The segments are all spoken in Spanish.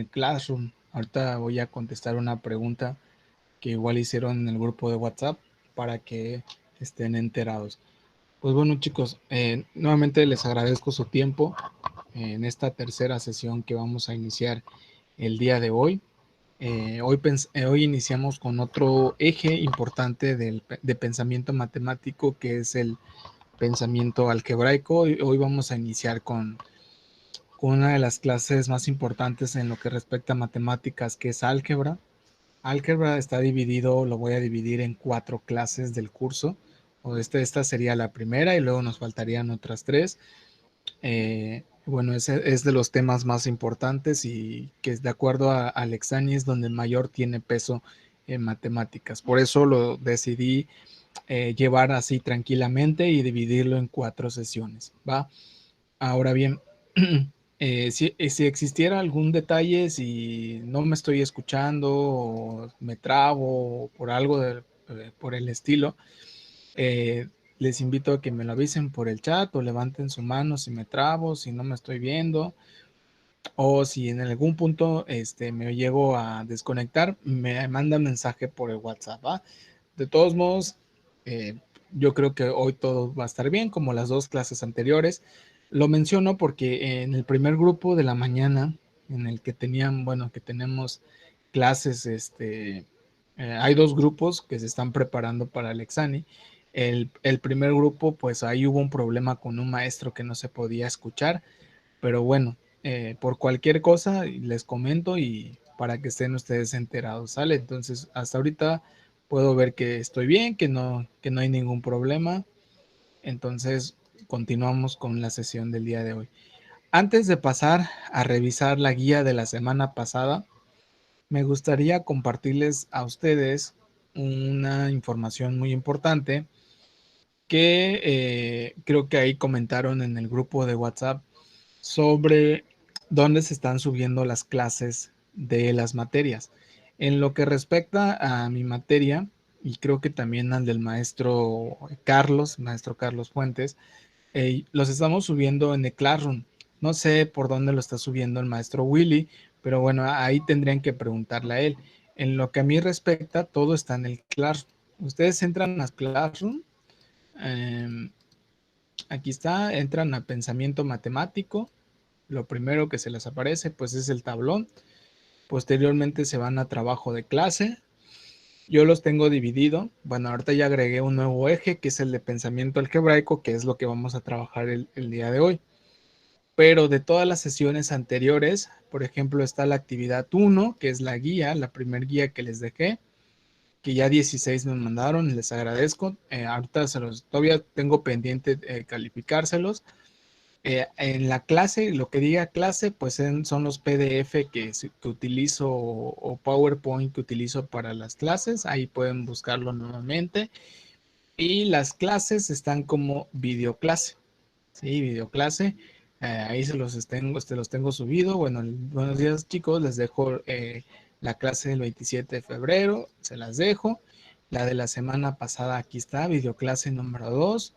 el Classroom. Ahorita voy a contestar una pregunta que igual hicieron en el grupo de WhatsApp para que estén enterados. Pues bueno, chicos, nuevamente les agradezco su tiempo en esta tercera sesión que vamos a iniciar el día de hoy. Hoy iniciamos con otro eje importante de pensamiento matemático, que es el pensamiento algebraico. Hoy vamos a iniciar con una de las clases más importantes en lo que respecta a matemáticas, que es álgebra. Álgebra está dividido, lo voy a dividir en 4 clases del curso. Esta sería la primera y luego nos faltarían otras 3. Bueno, ese es de los temas más importantes y que es de acuerdo a Alexani es donde mayor tiene peso en matemáticas. Por eso lo decidí llevar así tranquilamente y dividirlo en 4 sesiones, ¿va? Ahora bien, si existiera algún detalle, si no me estoy escuchando o me trabo o por algo por el estilo, eh, les invito a que me lo avisen por el chat o levanten su mano si me trabo, si no me estoy viendo o si en algún punto me llego a desconectar, me mandan mensaje por el WhatsApp, ¿va? De todos modos, eh, yo creo que hoy todo va a estar bien, como las 2 clases anteriores. Lo menciono porque en el primer grupo de la mañana, en el que que tenemos clases, hay 2 grupos que se están preparando para el examen. El primer grupo, pues ahí hubo un problema con un maestro que no se podía escuchar, pero bueno, por cualquier cosa les comento y para que estén ustedes enterados, ¿sale? Entonces, hasta ahorita puedo ver que estoy bien, que no hay ningún problema. Entonces, continuamos con la sesión del día de hoy. Antes de pasar a revisar la guía de la semana pasada, me gustaría compartirles a ustedes una información muy importante que creo que ahí comentaron en el grupo de WhatsApp sobre dónde se están subiendo las clases de las materias. En lo que respecta a mi materia, y creo que también al del maestro Carlos Fuentes, los estamos subiendo en el Classroom. No sé por dónde lo está subiendo el maestro Willy, pero bueno, ahí tendrían que preguntarle a él. En lo que a mí respecta, todo está en el Classroom. Ustedes entran a Classroom, eh, aquí está, entran a pensamiento matemático. Lo primero que se les aparece pues es el tablón. Posteriormente se van a trabajo de clase. Yo los tengo dividido. Bueno, ahorita ya agregué un nuevo eje que es el de pensamiento algebraico, que es lo que vamos a trabajar el día de hoy. Pero de todas las sesiones anteriores, por ejemplo, está la actividad 1, que es la guía, la primer guía que les dejé, que ya 16 me mandaron, les agradezco. Ahorita todavía tengo pendiente calificárselos. En la clase, lo que diga clase, pues son los PDF que utilizo o PowerPoint que utilizo para las clases. Ahí pueden buscarlo nuevamente. Y las clases están como videoclase. Sí, videoclase. Ahí se los tengo subido. Bueno, buenos días, chicos. Les dejo la clase del 27 de febrero. Se las dejo. La de la semana pasada, aquí está, videoclase número 2.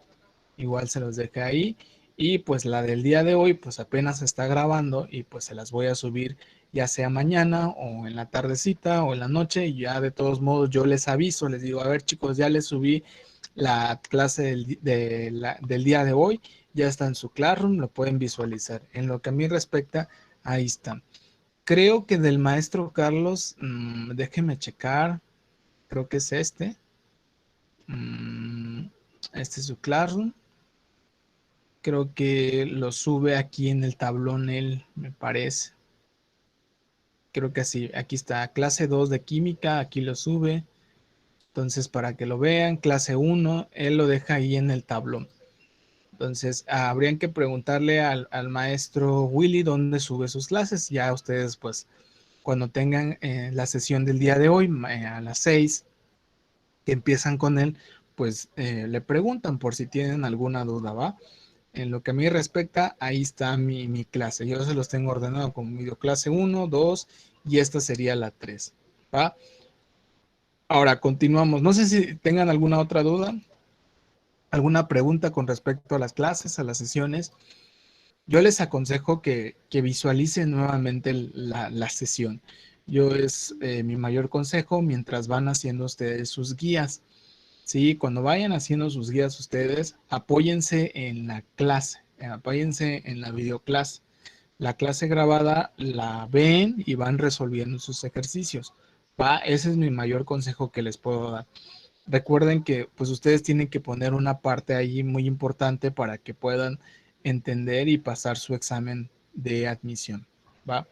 Igual se los dejé ahí. Y pues la del día de hoy, pues apenas se está grabando y pues se las voy a subir ya sea mañana o en la tardecita o en la noche. Y ya de todos modos yo les aviso, les digo, a ver chicos, ya les subí la clase del día de hoy, ya está en su Classroom, lo pueden visualizar. En lo que a mí respecta, ahí está. Creo que del maestro Carlos, déjenme checar, creo que es este. Este es su Classroom. Creo que lo sube aquí en el tablón él, me parece. Creo que así, aquí está, clase 2 de química, aquí lo sube. Entonces, para que lo vean, clase 1, él lo deja ahí en el tablón. Entonces, habrían que preguntarle al maestro Willy dónde sube sus clases. Ya ustedes, pues, cuando tengan la sesión del día de hoy, a las 6, que empiezan con él, pues le preguntan por si tienen alguna duda, ¿va? En lo que a mí respecta, ahí está mi clase. Yo se los tengo ordenado como videoclase 1, 2 y esta sería la 3, ¿va? Ahora, continuamos. No sé si tengan alguna otra duda, alguna pregunta con respecto a las clases, a las sesiones. Yo les aconsejo que visualicen nuevamente la sesión. Yo es mi mayor consejo mientras van haciendo ustedes sus guías. Sí, cuando vayan haciendo sus guías ustedes, apóyense en la clase, apóyense en la videoclase. La clase grabada la ven y van resolviendo sus ejercicios. ¿Va? Ese es mi mayor consejo que les puedo dar. Recuerden que pues ustedes tienen que poner una parte ahí muy importante para que puedan entender y pasar su examen de admisión. ¿Va?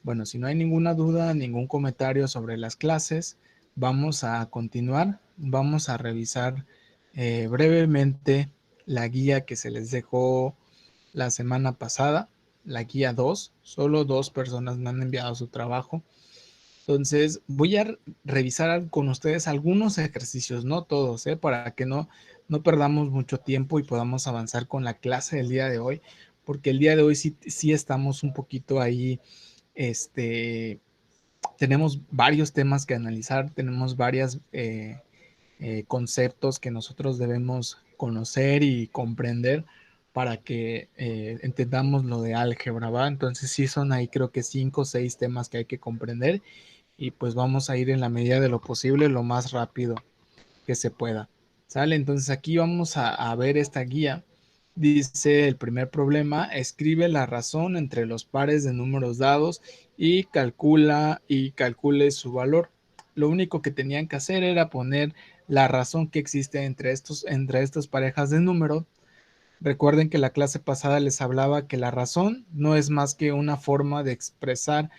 Bueno, si no hay ninguna duda, ningún comentario sobre las clases, vamos a continuar. Vamos a revisar brevemente la guía que se les dejó la semana pasada, la guía 2. Solo 2 personas me han enviado su trabajo. Entonces, voy a revisar con ustedes algunos ejercicios, no todos, para que no perdamos mucho tiempo y podamos avanzar con la clase del día de hoy, porque el día de hoy sí estamos un poquito ahí, tenemos varios temas que analizar, tenemos varios conceptos que nosotros debemos conocer y comprender para que entendamos lo de álgebra, ¿va? Entonces sí son ahí creo que 5 o 6 temas que hay que comprender y pues vamos a ir en la medida de lo posible lo más rápido que se pueda. ¿Sale? Entonces aquí vamos a ver esta guía. Dice el primer problema, escribe la razón entre los pares de números dados y calcule su valor. Lo único que tenían que hacer era poner la razón que existe entre estas parejas de números. Recuerden que la clase pasada les hablaba que la razón no es más que una forma de expresar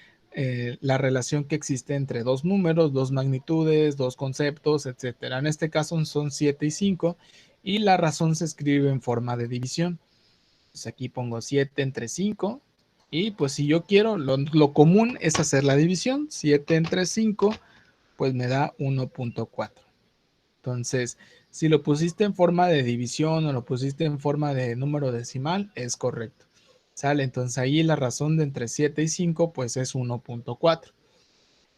la relación que existe entre dos números, dos magnitudes, dos conceptos, etcétera. En este caso son 7 y 5 y la razón se escribe en forma de división. Pues aquí pongo 7 entre 5 y pues si yo quiero, lo común es hacer la división. 7 entre 5 pues me da 1.4. Entonces, si lo pusiste en forma de división o lo pusiste en forma de número decimal, es correcto. ¿Sale? Entonces ahí la razón de entre 7 y 5, pues es 1.4.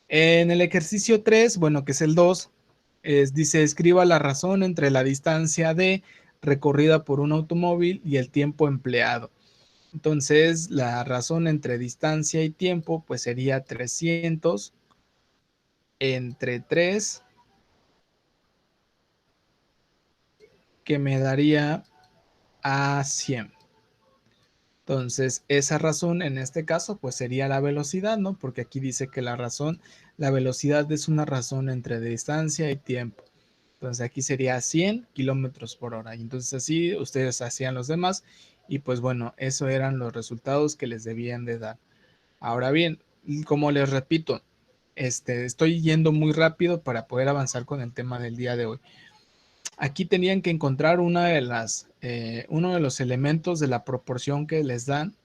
En el ejercicio 3, bueno, que es el 2, dice, escriba la razón entre la distancia de recorrida por un automóvil y el tiempo empleado. Entonces, la razón entre distancia y tiempo, pues sería 300 entre 3, que me daría a 100. Entonces, esa razón en este caso, pues sería la velocidad, ¿no? Porque aquí dice que la velocidad es una razón entre distancia y tiempo. Entonces, aquí sería 100 kilómetros por hora. Y entonces, así ustedes hacían los demás. Y pues bueno, eso eran los resultados que les debían de dar. Ahora bien, como les repito, estoy yendo muy rápido para poder avanzar con el tema del día de hoy. Aquí tenían que encontrar uno de los elementos de la proporción que les dan.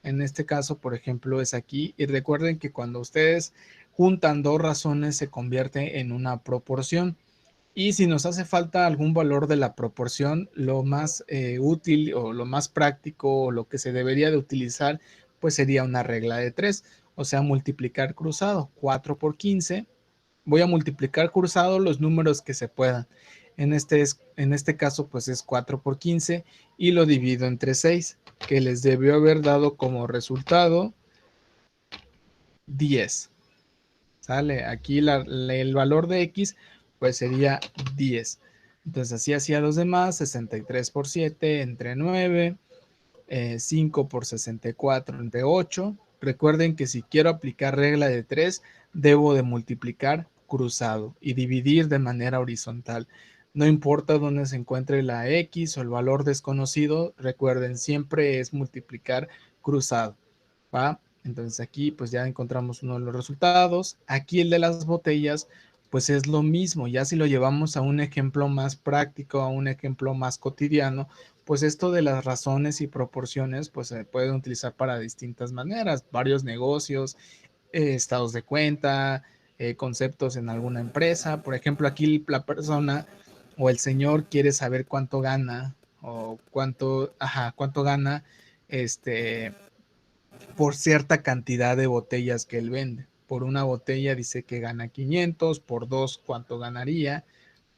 En este caso, por ejemplo, es aquí. Y recuerden que cuando ustedes juntan dos razones se convierte en una proporción. Y si nos hace falta algún valor de la proporción, lo más útil o lo más práctico o lo que se debería de utilizar, pues sería una regla de 3. O sea, multiplicar cruzado. 4 por 15. Voy a multiplicar cruzado los números que se puedan. En este caso, pues es 4 por 15 y lo divido entre 6, que les debió haber dado como resultado 10. ¿Sale? Aquí el valor de X, pues sería 10. Entonces así hacía los demás, 63 por 7 entre 9, 5 por 64 entre 8. Recuerden que si quiero aplicar regla de 3, debo de multiplicar cruzado y dividir de manera horizontal. No importa dónde se encuentre la X o el valor desconocido, recuerden, siempre es multiplicar cruzado, ¿va? Entonces aquí pues ya encontramos uno de los resultados. Aquí el de las botellas pues es lo mismo. Ya si lo llevamos a un ejemplo más práctico, a un ejemplo más cotidiano, pues esto de las razones y proporciones pues se pueden utilizar para distintas maneras, varios negocios, estados de cuenta, conceptos en alguna empresa. Por ejemplo, aquí la persona o el señor quiere saber cuánto gana o cuánto gana este por cierta cantidad de botellas que él vende. Por una botella dice que gana 500, por dos cuánto ganaría,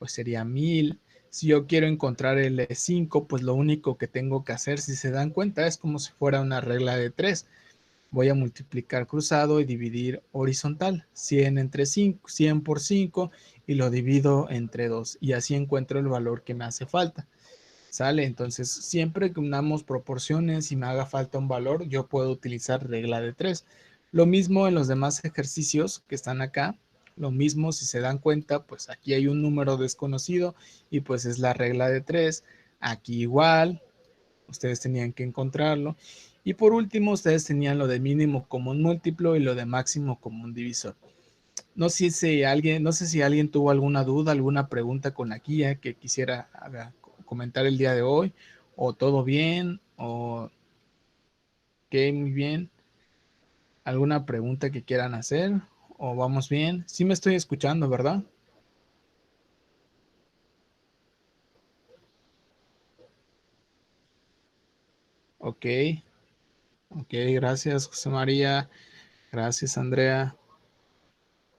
pues sería 1000. Si yo quiero encontrar el 5, pues lo único que tengo que hacer, si se dan cuenta, es como si fuera una regla de 3. Voy a multiplicar cruzado y dividir horizontal. 100 entre 5, 100 por 5 y lo divido entre 2. Y así encuentro el valor que me hace falta. ¿Sale? Entonces, siempre que unamos proporciones y me haga falta un valor, yo puedo utilizar regla de 3. Lo mismo en los demás ejercicios que están acá. Lo mismo, si se dan cuenta, pues aquí hay un número desconocido y pues es la regla de 3. Aquí igual, ustedes tenían que encontrarlo. Y por último, ustedes tenían lo de mínimo común múltiplo y lo de máximo común divisor. No sé si alguien tuvo alguna duda, alguna pregunta con la guía que quisiera comentar el día de hoy, o todo bien, o qué muy bien, alguna pregunta que quieran hacer, o vamos bien. Sí me estoy escuchando, ¿verdad? Ok, ok, gracias José María, gracias Andrea.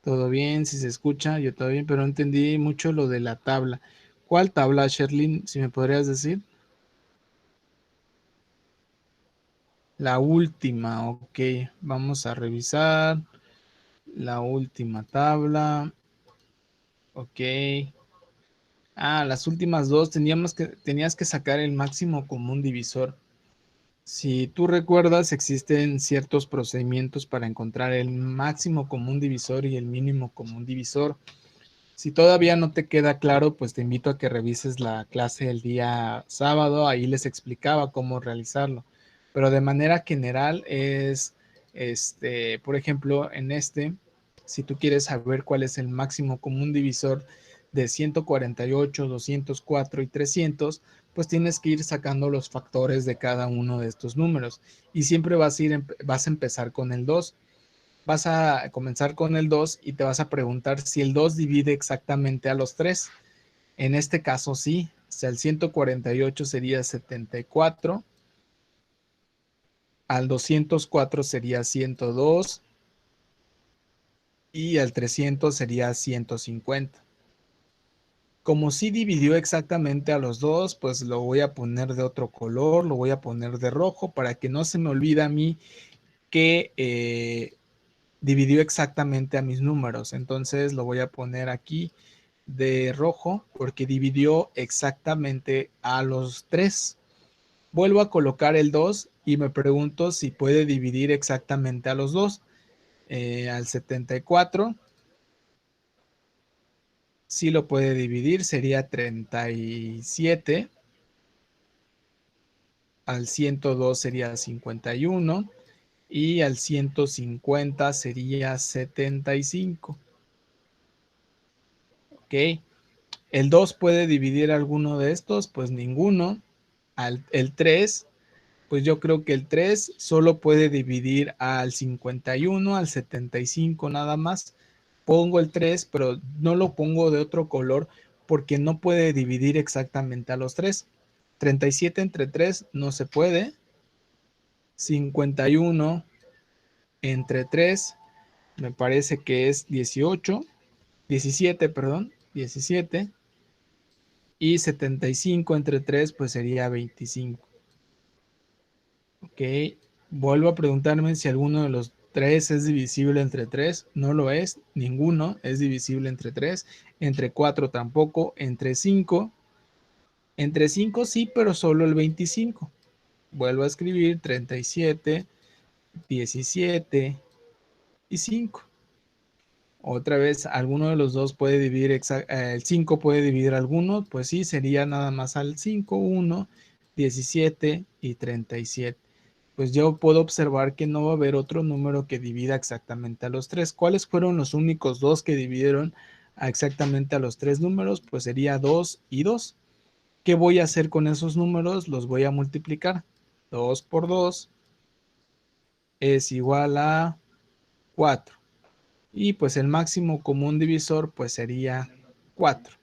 Todo bien, si se escucha, yo todo bien, pero no entendí mucho lo de la tabla. ¿Cuál tabla, Sherlyn? Si me podrías decir. La última, ok. Vamos a revisar la última tabla. Ok. Ah, las últimas dos tenías que sacar el máximo común divisor. Si tú recuerdas, existen ciertos procedimientos para encontrar el máximo común divisor y el mínimo común divisor. Si todavía no te queda claro, pues te invito a que revises la clase el día sábado, ahí les explicaba cómo realizarlo. Pero de manera general es, por ejemplo, si tú quieres saber cuál es el máximo común divisor de 148, 204 y 300, pues tienes que ir sacando los factores de cada uno de estos números. Y siempre vas a empezar con el 2. Vas a comenzar con el 2 y te vas a preguntar si el 2 divide exactamente a los 3. En este caso sí, o sea, el 148 sería 74, al 204 sería 102 y al 300 sería 150. Como sí dividió exactamente a los dos, pues lo voy a poner de otro color, lo voy a poner de rojo para que no se me olvide a mí que dividió exactamente a mis números. Entonces lo voy a poner aquí de rojo porque dividió exactamente a los 3. Vuelvo a colocar el 2 y me pregunto si puede dividir exactamente a los 2. Al 74, si lo puede dividir, sería 37. Al 102 sería 51 y al 150 sería 75. Ok. ¿El 2 puede dividir alguno de estos? Pues ninguno. El 3, pues yo creo que el 3 solo puede dividir al 51, al 75 nada más. Pongo el 3, pero no lo pongo de otro color porque no puede dividir exactamente a los 3. 37 entre 3 no se puede. 51 entre 3 me parece que es 18, 17, perdón, 17. Y 75 entre 3 pues sería 25. Ok, vuelvo a preguntarme si alguno de los 3 es divisible entre 3. No lo es, ninguno es divisible entre 3. Entre 4 tampoco, entre 5 sí, pero solo el 25. Vuelvo a escribir 37, 17 y 5. Otra vez, alguno de los dos puede dividir, el 5 puede dividir alguno, pues sí, sería nada más al 5, 1, 17 y 37. Pues yo puedo observar que no va a haber otro número que divida exactamente a los 3. ¿Cuáles fueron los únicos dos que dividieron exactamente a los 3 números? Pues sería 2 y 2. ¿Qué voy a hacer con esos números? Los voy a multiplicar. 2 por 2 es igual a 4. Y pues el máximo común divisor pues sería 4.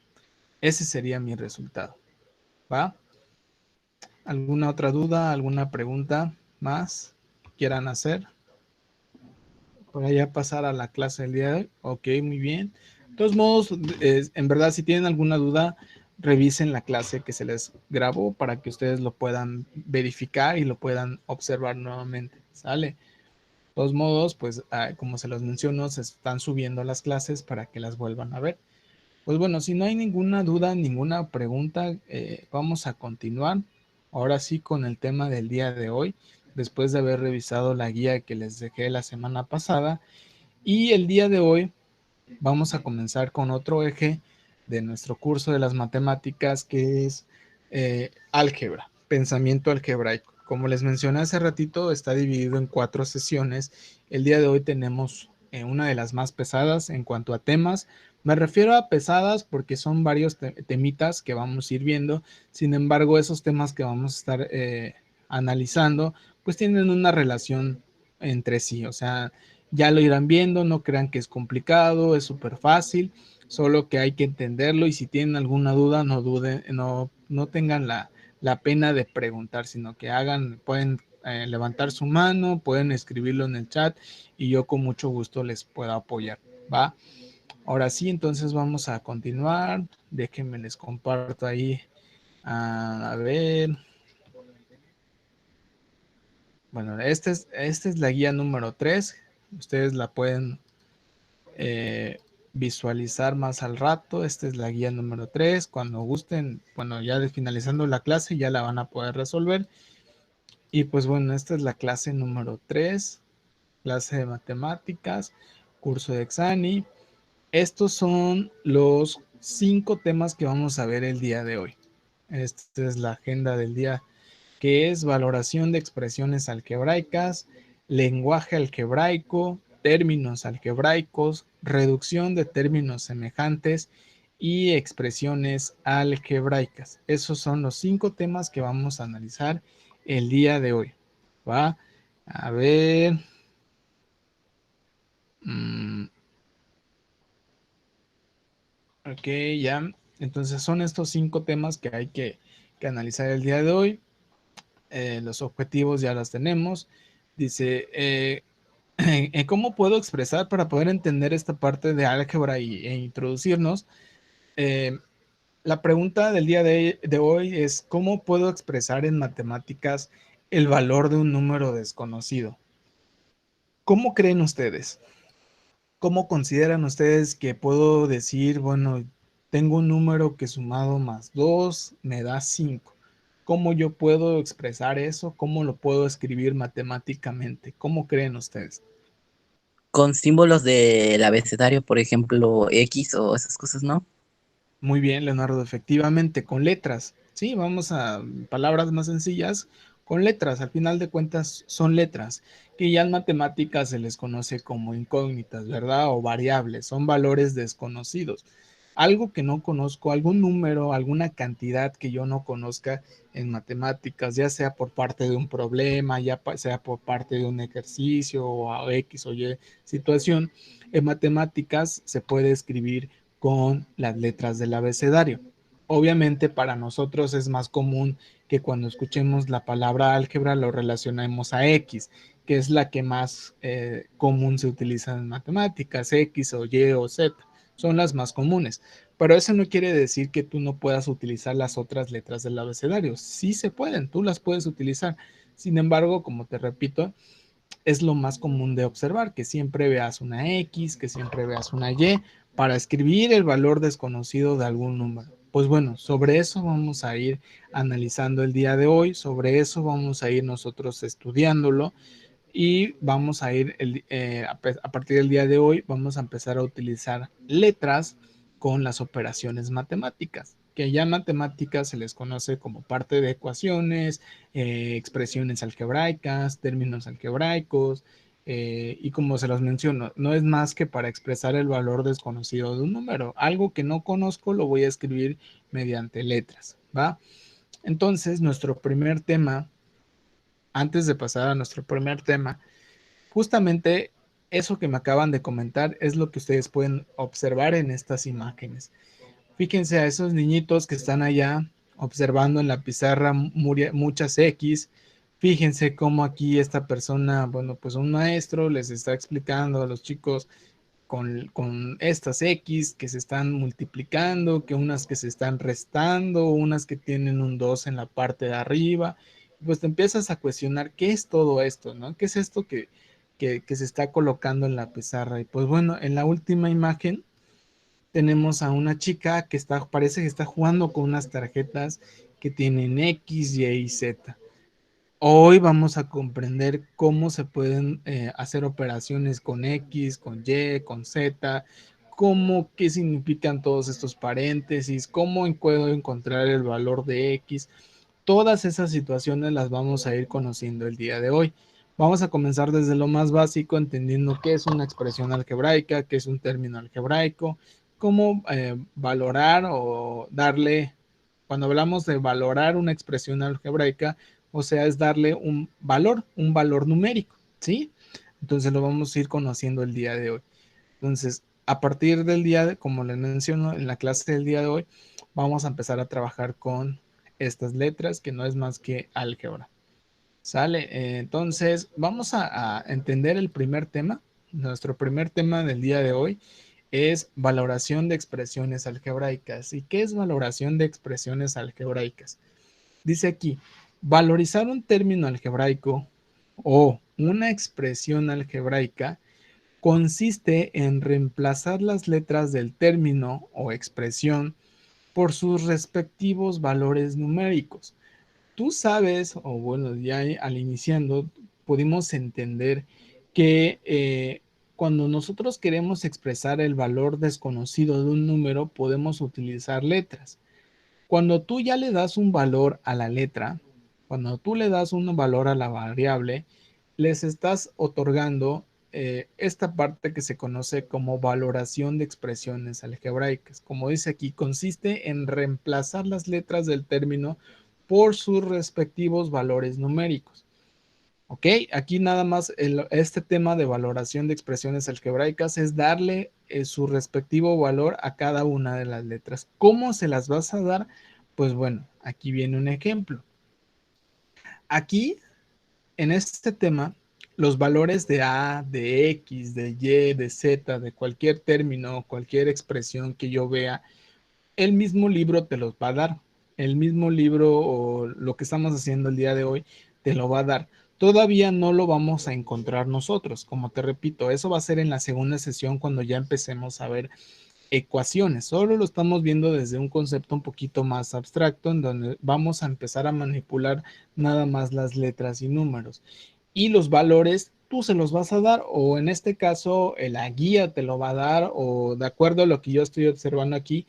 Ese sería mi resultado. ¿Va? ¿Alguna otra duda? ¿Alguna pregunta más que quieran hacer? Para ya pasar a la clase del día de hoy. Ok, muy bien. De todos modos, en verdad, si tienen alguna duda, revisen la clase que se les grabó para que ustedes lo puedan verificar y lo puedan observar nuevamente, ¿sale? De todos modos, pues como se los menciono, se están subiendo las clases para que las vuelvan a ver. Pues bueno, si no hay ninguna duda, ninguna pregunta, vamos a continuar ahora sí con el tema del día de hoy, después de haber revisado la guía que les dejé la semana pasada. Y el día de hoy vamos a comenzar con otro eje de nuestro curso de las matemáticas, que es álgebra, pensamiento algebraico. Como les mencioné hace ratito, está dividido en 4 sesiones. El día de hoy tenemos una de las más pesadas en cuanto a temas. Me refiero a pesadas porque son varios temitas que vamos a ir viendo. Sin embargo, esos temas que vamos a estar analizando, pues tienen una relación entre sí. O sea, ya lo irán viendo, no crean que es complicado, es súper fácil, solo que hay que entenderlo y si tienen alguna duda, no duden, no tengan la pena de preguntar, sino que pueden levantar su mano, pueden escribirlo en el chat y yo con mucho gusto les puedo apoyar, ¿va? Ahora sí, entonces vamos a continuar. Déjenme les comparto ahí. A ver. Bueno, esta es la guía número 3. Ustedes la pueden visualizar más al rato. Esta es la guía número 3. Cuando gusten, bueno, ya finalizando la clase ya la van a poder resolver. Y pues bueno, esta es la clase número 3, clase de matemáticas, curso de Exani. Estos son los 5 temas que vamos a ver el día de hoy. Esta es la agenda del día, que es valoración de expresiones algebraicas, lenguaje algebraico, términos algebraicos, reducción de términos semejantes y expresiones algebraicas. Esos son los 5 temas que vamos a analizar el día de hoy. ¿Va? A ver. Ok, ya. Entonces son estos 5 temas que hay que analizar el día de hoy. Los objetivos ya los tenemos. Dice, ¿cómo puedo expresar para poder entender esta parte de álgebra e introducirnos? Eh, la pregunta del día de hoy es, ¿cómo puedo expresar en matemáticas el valor de un número desconocido? ¿Cómo creen ustedes? ¿Cómo consideran ustedes que puedo decir, bueno, tengo un número que sumado más 2 me da 5? ¿Cómo yo puedo expresar eso? ¿Cómo lo puedo escribir matemáticamente? ¿Cómo creen ustedes? Con símbolos del abecedario, por ejemplo, X o esas cosas, ¿no? Muy bien, Leonardo, efectivamente, con letras. Sí, vamos a palabras más sencillas, con letras. Al final de cuentas son letras, que ya en matemáticas se les conoce como incógnitas, ¿verdad? O variables, son valores desconocidos. Algo que no conozco, algún número, alguna cantidad que yo no conozca en matemáticas, ya sea por parte de un problema, ya sea por parte de un ejercicio o a X o Y situación, en matemáticas se puede escribir con las letras del abecedario. Obviamente para nosotros es más común que cuando escuchemos la palabra álgebra lo relacionemos a X, que es la que más común se utiliza en matemáticas, X o Y o Z, son las más comunes. Pero eso no quiere decir que tú no puedas utilizar las otras letras del abecedario. Sí se pueden, tú las puedes utilizar. Sin embargo, como te repito, es lo más común de observar, que siempre veas una X, que siempre veas una Y para escribir el valor desconocido de algún número. Pues bueno, sobre eso vamos a ir analizando el día de hoy, sobre eso vamos a ir nosotros estudiándolo y vamos a ir, a partir del día de hoy, vamos a empezar a utilizar letras con las operaciones matemáticas, que ya en matemáticas se les conoce como parte de ecuaciones, expresiones algebraicas, términos algebraicos, y como se los menciono, no es más que para expresar el valor desconocido de un número. Algo que no conozco lo voy a escribir mediante letras, ¿va? Entonces, nuestro primer tema, antes de pasar a nuestro primer tema, justamente eso que me acaban de comentar es lo que ustedes pueden observar en estas imágenes. Fíjense a esos niñitos que están allá observando en la pizarra muchas X. Fíjense cómo aquí esta persona, bueno, pues un maestro les está explicando a los chicos con estas X que se están multiplicando, que unas que se están restando, unas que tienen un 2 en la parte de arriba. Pues te empiezas a cuestionar qué es todo esto, ¿no? ¿Qué es esto que se está colocando en la pizarra? Y pues bueno, en la última imagen tenemos a una chica que parece que está jugando con unas tarjetas que tienen X, Y y Z. Hoy vamos a comprender cómo se pueden hacer operaciones con X, con Y, con Z, cómo, qué significan todos estos paréntesis, cómo puedo encontrar el valor de X. Todas esas situaciones las vamos a ir conociendo el día de hoy. Vamos a comenzar desde lo más básico, entendiendo qué es una expresión algebraica, qué es un término algebraico, cómo valorar o darle, cuando hablamos de valorar una expresión algebraica, o sea, es darle un valor numérico, ¿sí? Entonces lo vamos a ir conociendo el día de hoy. Entonces, a partir del día, como les menciono en la clase del día de hoy, vamos a empezar a trabajar con estas letras, que no es más que álgebra. ¿Sale? Entonces, vamos a entender el primer tema. Nuestro primer tema del día de hoy es valoración de expresiones algebraicas. ¿Y qué es valoración de expresiones algebraicas? Dice aquí, valorizar un término algebraico o una expresión algebraica consiste en reemplazar las letras del término o expresión por sus respectivos valores numéricos. Tú sabes, o bueno, ya al iniciando, pudimos entender que cuando nosotros queremos expresar el valor desconocido de un número, podemos utilizar letras. Cuando tú ya le das un valor a la letra, cuando tú le das un valor a la variable, les estás otorgando esta parte que se conoce como valoración de expresiones algebraicas. Como dice aquí, consiste en reemplazar las letras del término por sus respectivos valores numéricos. Ok, aquí nada más este tema de valoración de expresiones algebraicas es darle su respectivo valor a cada una de las letras. ¿Cómo se las vas a dar? Pues bueno, aquí viene un ejemplo. Aquí, en este tema, los valores de A, de X, de Y, de Z, de cualquier término, cualquier expresión que yo vea, el mismo libro te los va a dar. El mismo libro o lo que estamos haciendo el día de hoy te lo va a dar. Todavía no lo vamos a encontrar nosotros. Como te repito, eso va a ser en la segunda sesión cuando ya empecemos a ver ecuaciones. Solo lo estamos viendo desde un concepto un poquito más abstracto en donde vamos a empezar a manipular nada más las letras y números. Y los valores tú se los vas a dar o en este caso la guía te lo va a dar o de acuerdo a lo que yo estoy observando aquí,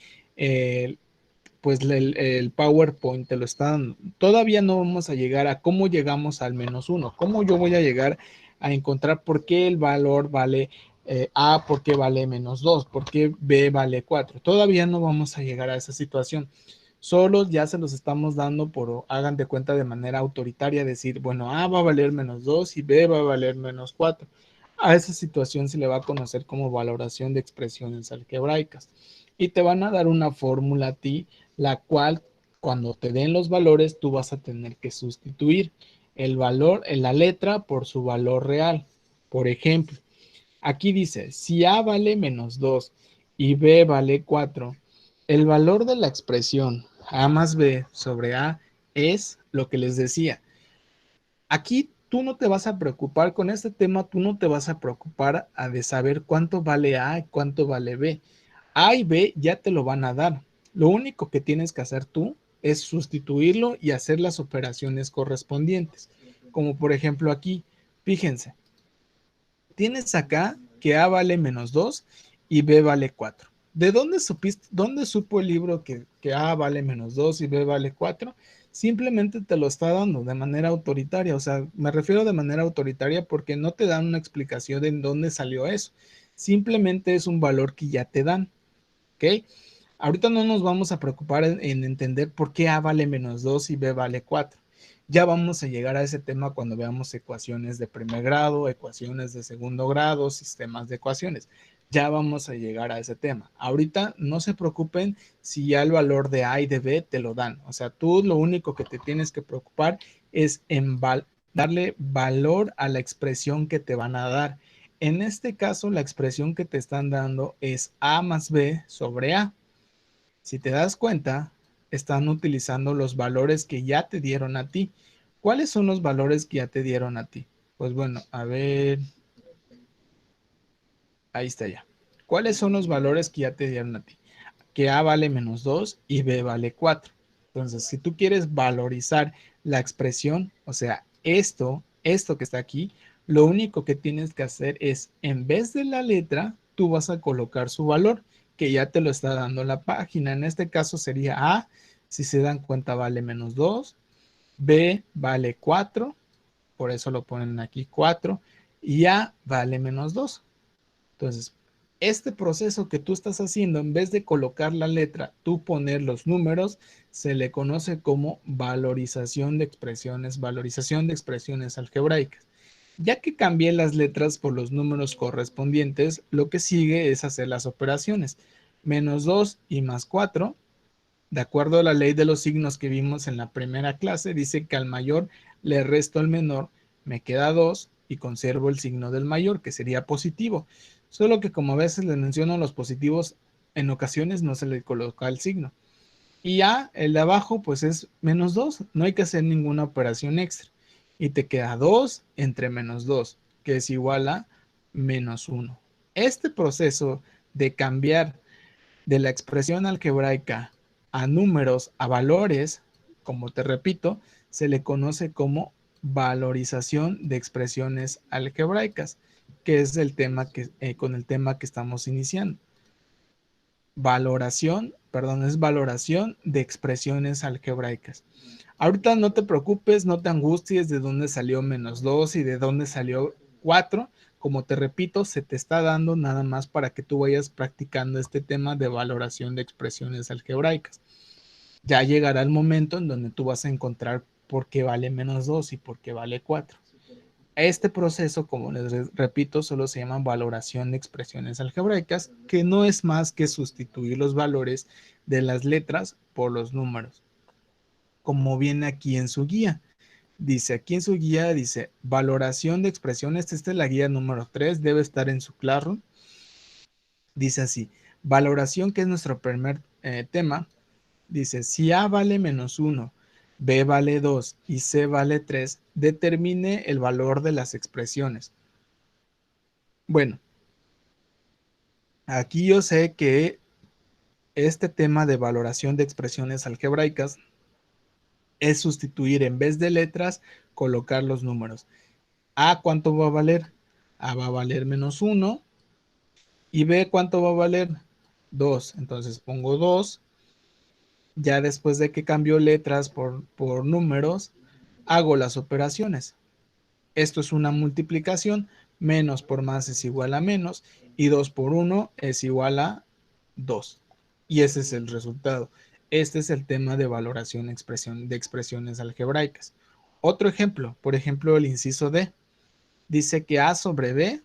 pues el PowerPoint te lo está dando. Todavía no vamos a llegar a cómo llegamos al -1, cómo yo voy a llegar a encontrar por qué el valor vale A, por qué vale -2, por qué B vale 4. Todavía no vamos a llegar a esa situación. Solo ya se los estamos dando por, hagan de cuenta de manera autoritaria, decir, bueno, A va a valer -2 y B va a valer -4. A esa situación se le va a conocer como valoración de expresiones algebraicas. Y te van a dar una fórmula a ti la cual cuando te den los valores tú vas a tener que sustituir el valor en la letra por su valor real. Por ejemplo, aquí dice, si A vale -2 y B vale 4, el valor de la expresión A más B sobre A es lo que les decía. Aquí tú no te vas a preocupar con este tema, tú no te vas a preocupar de saber cuánto vale A y cuánto vale B. A y B ya te lo van a dar. Lo único que tienes que hacer tú es sustituirlo y hacer las operaciones correspondientes. Como por ejemplo aquí, fíjense, tienes acá que A vale -2 y B vale 4. ¿De dónde supiste, dónde supo el libro que A vale -2 y B vale 4? Simplemente te lo está dando de manera autoritaria. O sea, me refiero de manera autoritaria porque no te dan una explicación de en dónde salió eso. Simplemente es un valor que ya te dan. ¿Ok? Ahorita no nos vamos a preocupar en entender por qué A vale -2 y B vale 4. Ya vamos a llegar a ese tema cuando veamos ecuaciones de primer grado, ecuaciones de segundo grado, sistemas de ecuaciones. Ya vamos a llegar a ese tema. Ahorita no se preocupen si ya el valor de A y de B te lo dan. O sea, tú lo único que te tienes que preocupar es en darle valor a la expresión que te van a dar. En este caso, la expresión que te están dando es A más B sobre A. Si te das cuenta, están utilizando los valores que ya te dieron a ti. ¿Cuáles son los valores que ya te dieron a ti? Pues bueno, a ver, ahí está ya. ¿Cuáles son los valores que ya te dieron a ti? Que A vale menos 2 y B vale 4. Entonces, si tú quieres valorizar la expresión, o sea, esto que está aquí, lo único que tienes que hacer es, en vez de la letra, tú vas a colocar su valor, que ya te lo está dando la página. En este caso sería A, si se dan cuenta, vale menos 2, B vale 4, por eso lo ponen aquí 4, y A vale menos 2. Entonces, este proceso que tú estás haciendo, en vez de colocar la letra, tú poner los números, se le conoce como valorización de expresiones algebraicas. Ya que cambié las letras por los números correspondientes, lo que sigue es hacer las operaciones. Menos 2 y más 4, de acuerdo a la ley de los signos que vimos en la primera clase, dice que al mayor le resto al menor, me queda 2 y conservo el signo del mayor, que sería positivo. Solo que como a veces les menciono los positivos, en ocasiones no se le coloca el signo. Y ya el de abajo pues es menos 2, no hay que hacer ninguna operación extra. Y te queda 2 entre menos 2, que es igual a menos 1. Este proceso de cambiar de la expresión algebraica a números, a valores, como te repito, se le conoce como valorización de expresiones algebraicas, que es el tema con el tema que estamos iniciando. Es valoración de expresiones algebraicas. Ahorita no te preocupes, no te angusties de dónde salió menos 2 y de dónde salió 4. Como te repito, se te está dando nada más para que tú vayas practicando este tema de valoración de expresiones algebraicas. Ya llegará el momento en donde tú vas a encontrar por qué vale menos 2 y por qué vale 4. Este proceso, como les repito, solo se llama valoración de expresiones algebraicas, que no es más que sustituir los valores de las letras por los números, como viene aquí en su guía. Dice, aquí en su guía dice, valoración de expresiones, esta es la guía número 3, debe estar en su Classroom. Dice así, valoración, que es nuestro primer tema, dice, si A vale menos 1, B vale 2 y C vale 3, determine el valor de las expresiones. Bueno, aquí yo sé que este tema de valoración de expresiones algebraicas es sustituir en vez de letras, colocar los números. A, ¿cuánto va a valer? A va a valer menos 1. Y B, ¿cuánto va a valer? 2. Entonces pongo 2. Ya después de que cambio letras por números, hago las operaciones. Esto es una multiplicación. Menos por más es igual a menos. Y 2 por 1 es igual a 2. Y ese es el resultado. Este es el tema de valoración de expresiones algebraicas. Otro ejemplo, por ejemplo, el inciso D. Dice que A sobre B,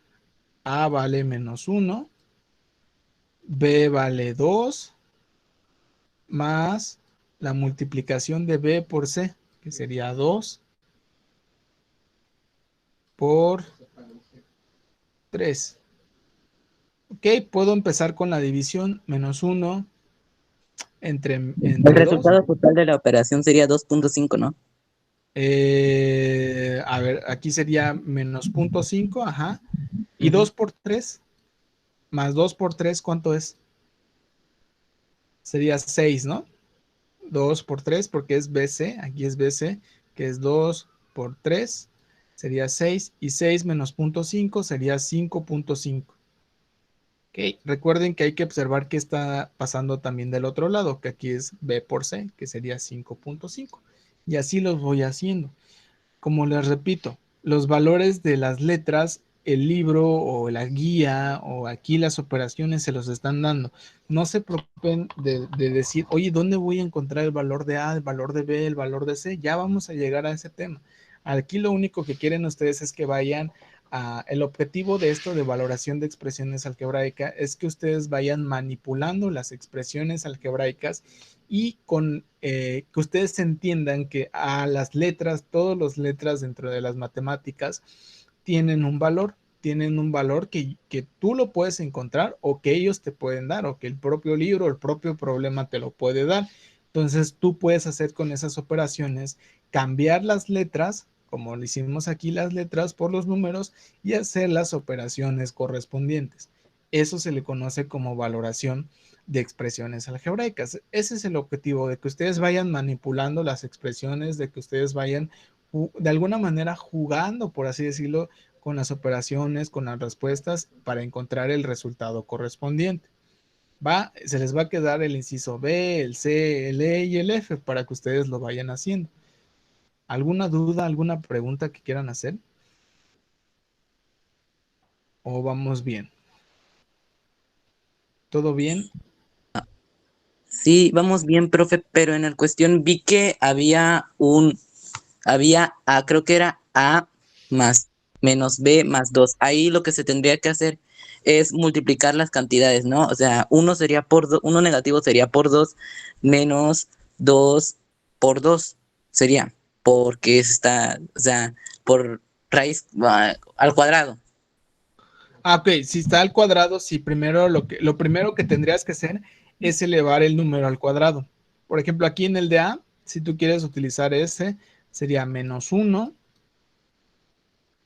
A vale menos 1, B vale 2, más la multiplicación de B por C, que sería 2 por 3. Ok, puedo empezar con la división. Menos 1 El entre 2. resultado total de la operación sería 2.5, ¿no? A ver, aquí sería menos 0.5, ajá. Y 2 por 3, más 2 por 3, ¿cuánto es? Sería 6, ¿no? 2 por 3, porque es BC, aquí es BC, que es 2 por 3, sería 6, y 6 menos 0.5 sería 5.5. Ok, recuerden que hay que observar qué está pasando también del otro lado, que aquí es B por C, que sería 5.5. Y así los voy haciendo. Como les repito, los valores de las letras, el libro o la guía o aquí las operaciones se los están dando. No se preocupen de decir, oye, ¿dónde voy a encontrar el valor de A, el valor de B, el valor de C? Ya vamos a llegar a ese tema. Aquí lo único que quieren ustedes es que vayan el objetivo de esto de valoración de expresiones algebraicas es que ustedes vayan manipulando las expresiones algebraicas y que ustedes entiendan que a las letras, todas las letras dentro de las matemáticas tienen un valor. tienen un valor que tú lo puedes encontrar o que ellos te pueden dar o que el propio libro o el propio problema te lo puede dar. Entonces tú puedes hacer con esas operaciones, cambiar las letras, como lo hicimos aquí, las letras por los números y hacer las operaciones correspondientes. Eso se le conoce como valoración de expresiones algebraicas. Ese es el objetivo, de que ustedes vayan manipulando las expresiones, de que ustedes vayan de alguna manera jugando, por así decirlo, con las operaciones, con las respuestas para encontrar el resultado correspondiente. Se les va a quedar el inciso B, el C, el E y el F para que ustedes lo vayan haciendo. ¿Alguna duda, alguna pregunta que quieran hacer? ¿O vamos bien? ¿Todo bien? Sí, vamos bien, profe, pero en la cuestión vi que creo que era A más menos B más 2. Ahí lo que se tendría que hacer es multiplicar las cantidades, ¿no? O sea, uno negativo sería por 2 menos 2 por 2 sería, porque o sea, por raíz al cuadrado. Ok, si está al cuadrado, si primero lo primero que tendrías que hacer es elevar el número al cuadrado. Por ejemplo, aquí en el de A, si tú quieres utilizar ese, sería menos 1.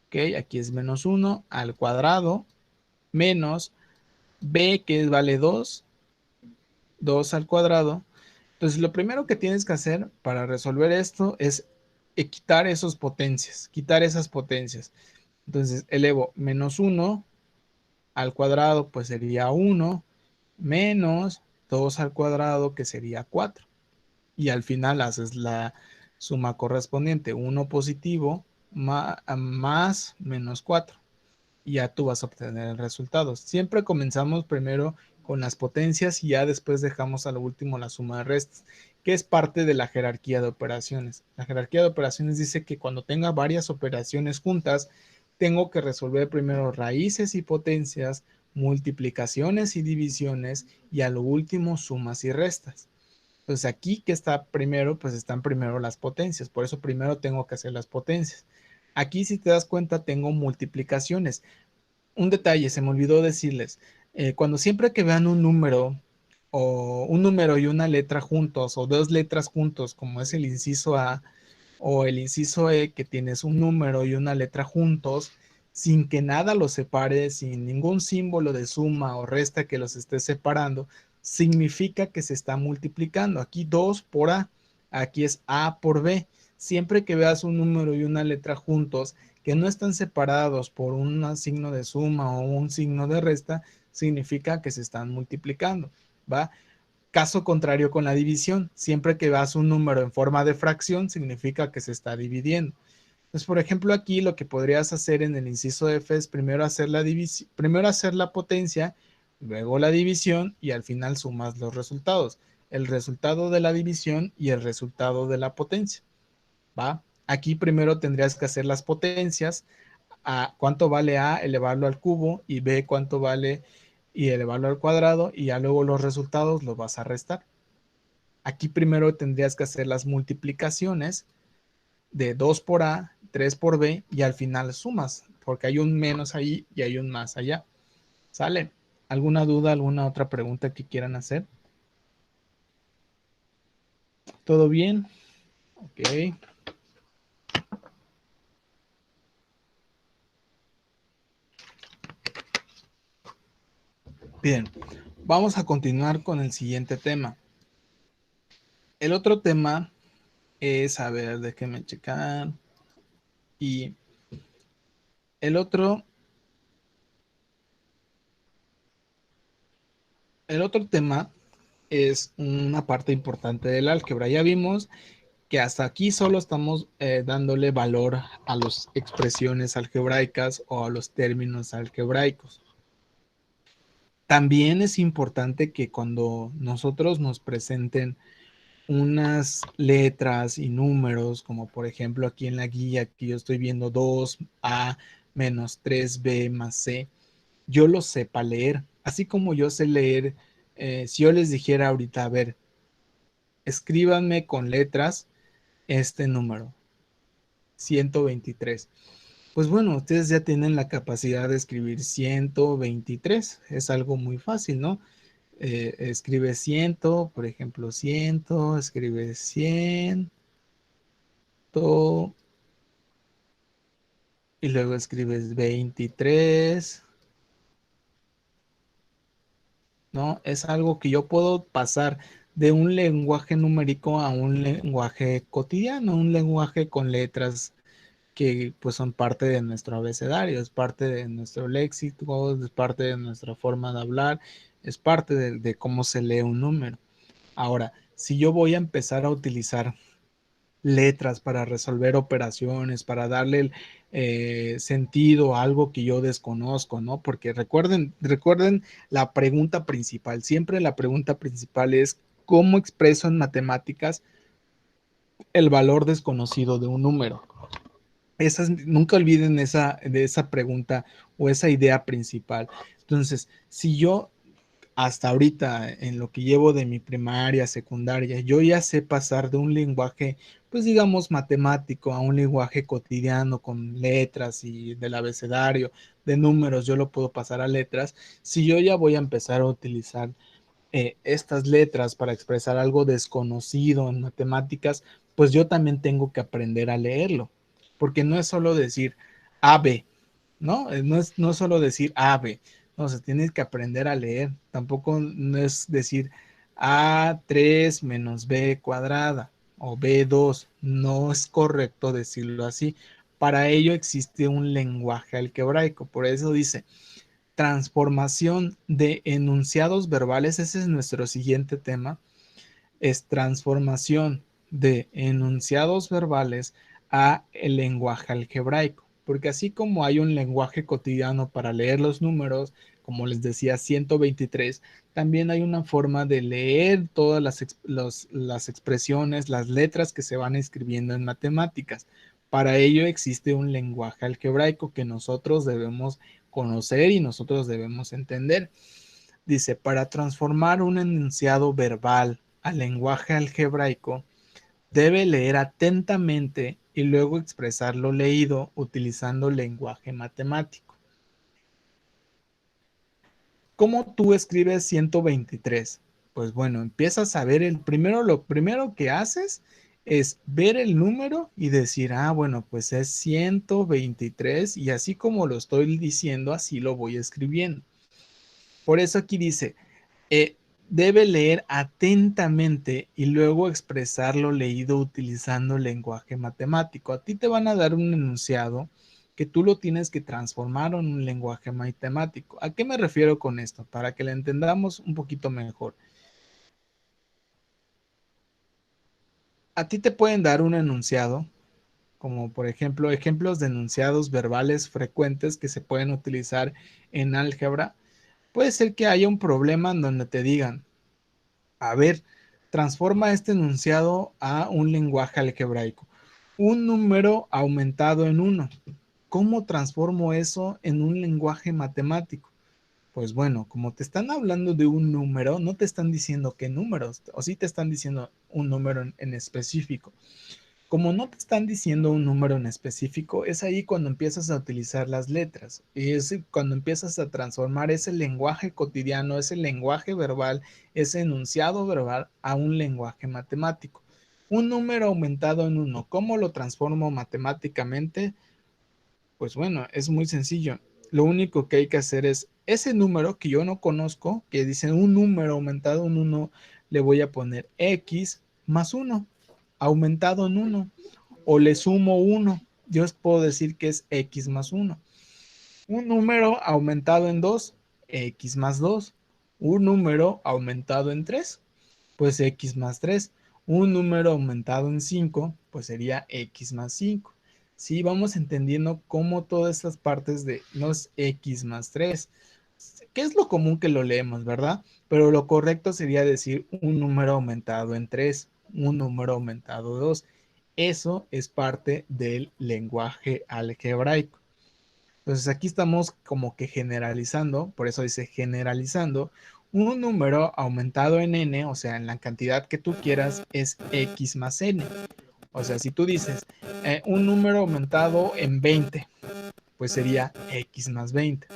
Ok, aquí es menos 1 al cuadrado, menos B, que vale 2, 2 al cuadrado. Entonces, lo primero que tienes que hacer para resolver esto es quitar esas potencias, quitar esas potencias. Entonces, elevo menos 1 al cuadrado, pues sería 1, menos 2 al cuadrado, que sería 4. Y al final haces la suma correspondiente, 1 positivo más menos 4. Y ya tú vas a obtener el resultado. Siempre comenzamos primero con las potencias y ya después dejamos a lo último la suma de restas, que es parte de la jerarquía de operaciones. La jerarquía de operaciones dice que cuando tenga varias operaciones juntas, tengo que resolver primero raíces y potencias, multiplicaciones y divisiones y a lo último sumas y restas. Entonces aquí que está primero, pues están primero las potencias, por eso primero tengo que hacer las potencias. Aquí si te das cuenta tengo multiplicaciones. Un detalle, se me olvidó decirles, cuando siempre que vean un número o un número y una letra juntos o dos letras juntos, como es el inciso A o el inciso E, que tienes un número y una letra juntos, sin que nada los separe, sin ningún símbolo de suma o resta que los esté separando, significa que se está multiplicando. Aquí 2 por A, aquí es A por B. Siempre que veas un número y una letra juntos, que no están separados por un signo de suma o un signo de resta, significa que se están multiplicando, ¿va? Caso contrario con la división, siempre que veas un número en forma de fracción, significa que se está dividiendo. Entonces, por ejemplo, aquí lo que podrías hacer en el inciso F es primero hacer la división, primero hacer la potencia, luego la división y al final sumas los resultados. El resultado de la división y el resultado de la potencia. ¿Va? Aquí primero tendrías que hacer las potencias, a cuánto vale A, elevarlo al cubo, y B cuánto vale y elevarlo al cuadrado, y ya luego los resultados los vas a restar. Aquí primero tendrías que hacer las multiplicaciones de 2 por A, 3 por B, y al final sumas, porque hay un menos ahí y hay un más allá. ¿Sale? ¿Alguna duda, alguna otra pregunta que quieran hacer? ¿Todo bien? Ok. Bien, vamos a continuar con el siguiente tema. El otro tema es, a ver, déjenme checar. Y el otro, el otro tema es una parte importante del álgebra. Ya vimos que hasta aquí solo estamos dándole valor a las expresiones algebraicas o a los términos algebraicos. También es importante que cuando nosotros nos presenten unas letras y números, como por ejemplo aquí en la guía que yo estoy viendo 2A menos 3B más C, yo lo sepa leer. Así como yo sé leer, si yo les dijera ahorita, a ver, escríbanme con letras este número, 123. Pues bueno, ustedes ya tienen la capacidad de escribir 123. Es algo muy fácil, ¿no? Escribe 100, por ejemplo, 100, escribe 100 y luego escribes 23, ¿no? Es algo que yo puedo pasar de un lenguaje numérico a un lenguaje cotidiano, un lenguaje con letras que pues son parte de nuestro abecedario, es parte de nuestro léxico, es parte de nuestra forma de hablar, es parte de cómo se lee un número. Ahora, si yo voy a empezar a utilizar letras para resolver operaciones, para darle el sentido a algo que yo desconozco, ¿no? Porque recuerden la pregunta principal, siempre la pregunta principal es ¿cómo expreso en matemáticas el valor desconocido de un número? Nunca olviden de esa pregunta o esa idea principal. Entonces, si yo hasta ahorita, en lo que llevo de mi primaria, secundaria, yo ya sé pasar de un lenguaje, pues digamos, matemático a un lenguaje cotidiano con letras y del abecedario, de números, yo lo puedo pasar a letras. Si yo ya voy a empezar a utilizar estas letras para expresar algo desconocido en matemáticas, pues yo también tengo que aprender a leerlo, porque no es solo decir AB, ¿no? No es solo decir AB, no, se tiene que aprender a leer, tampoco no es decir A3 menos B cuadrada o B2, no es correcto decirlo así. Para ello existe un lenguaje algebraico, por eso dice transformación de enunciados verbales, ese es nuestro siguiente tema, es transformación de enunciados verbales a el lenguaje algebraico, porque así como hay un lenguaje cotidiano para leer los números, como les decía 123, también hay una forma de leer todas las expresiones, las letras que se van escribiendo en matemáticas. Para ello existe un lenguaje algebraico que nosotros debemos conocer y nosotros debemos entender. Dice, para transformar un enunciado verbal al lenguaje algebraico, debe leer atentamente y luego expresar lo leído utilizando lenguaje matemático. ¿Cómo tú escribes 123? Pues bueno, empiezas a ver lo primero que haces es ver el número y decir, ah, bueno, pues es 123 y así como lo estoy diciendo, así lo voy escribiendo. Por eso aquí dice, eh, debe leer atentamente y luego expresar lo leído utilizando lenguaje matemático. A ti te van a dar un enunciado que tú lo tienes que transformar en un lenguaje matemático. ¿A qué me refiero con esto? Para que lo entendamos un poquito mejor. A ti te pueden dar un enunciado, como por ejemplo ejemplos de enunciados verbales frecuentes que se pueden utilizar en álgebra. Puede ser que haya un problema en donde te digan, a ver, transforma este enunciado a un lenguaje algebraico. Un número aumentado en uno. ¿Cómo transformo eso en un lenguaje matemático? Pues bueno, como te están hablando de un número, no te están diciendo qué números, o sí te están diciendo un número en específico. Como no te están diciendo un número en específico, es ahí cuando empiezas a utilizar las letras. Y es cuando empiezas a transformar ese lenguaje cotidiano, ese lenguaje verbal, ese enunciado verbal a un lenguaje matemático. Un número aumentado en uno, ¿cómo lo transformo matemáticamente? Pues bueno, es muy sencillo. Lo único que hay que hacer es ese número que yo no conozco, que dice un número aumentado en uno, le voy a poner x más uno aumentado en uno o le sumo uno. Yo os puedo decir que es x más uno. Un número aumentado en 2, x más 2. Un número aumentado en 3, pues x más 3. Un número aumentado en 5, pues sería x más 5. Sí, vamos entendiendo cómo todas estas partes de no es x más 3, que es lo común que lo leemos, ¿verdad? Pero lo correcto sería decir un número aumentado en 3, un número aumentado en 2. Eso es parte del lenguaje algebraico. Entonces aquí estamos como que generalizando, por eso dice generalizando, un número aumentado en n, o sea, en la cantidad que tú quieras, es x más n. O sea, si tú dices un número aumentado en 20, pues sería x más 20.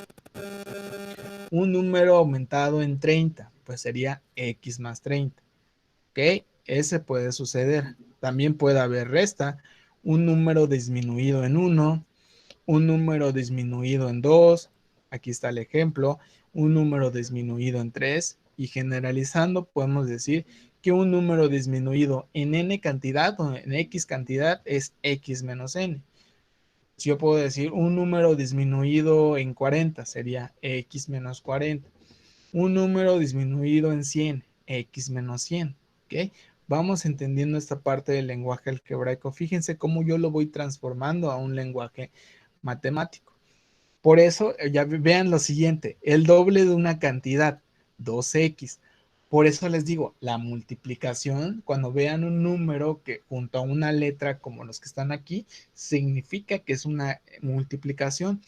Un número aumentado en 30, pues sería x más 30. ¿Ok? Ese puede suceder. También puede haber resta, un número disminuido en 1, un número disminuido en 2, aquí está el ejemplo, un número disminuido en 3, y generalizando podemos decir que un número disminuido en n cantidad o en x cantidad es x menos n. Si yo puedo decir un número disminuido en 40 sería x menos 40. Un número disminuido en 100, x menos 100. ¿Ok? Vamos entendiendo esta parte del lenguaje algebraico. Fíjense cómo yo lo voy transformando a un lenguaje matemático. Por eso, ya vean lo siguiente, el doble de una cantidad, 2x. Por eso les digo, la multiplicación, cuando vean un número que junto a una letra como los que están aquí, significa que es una multiplicación.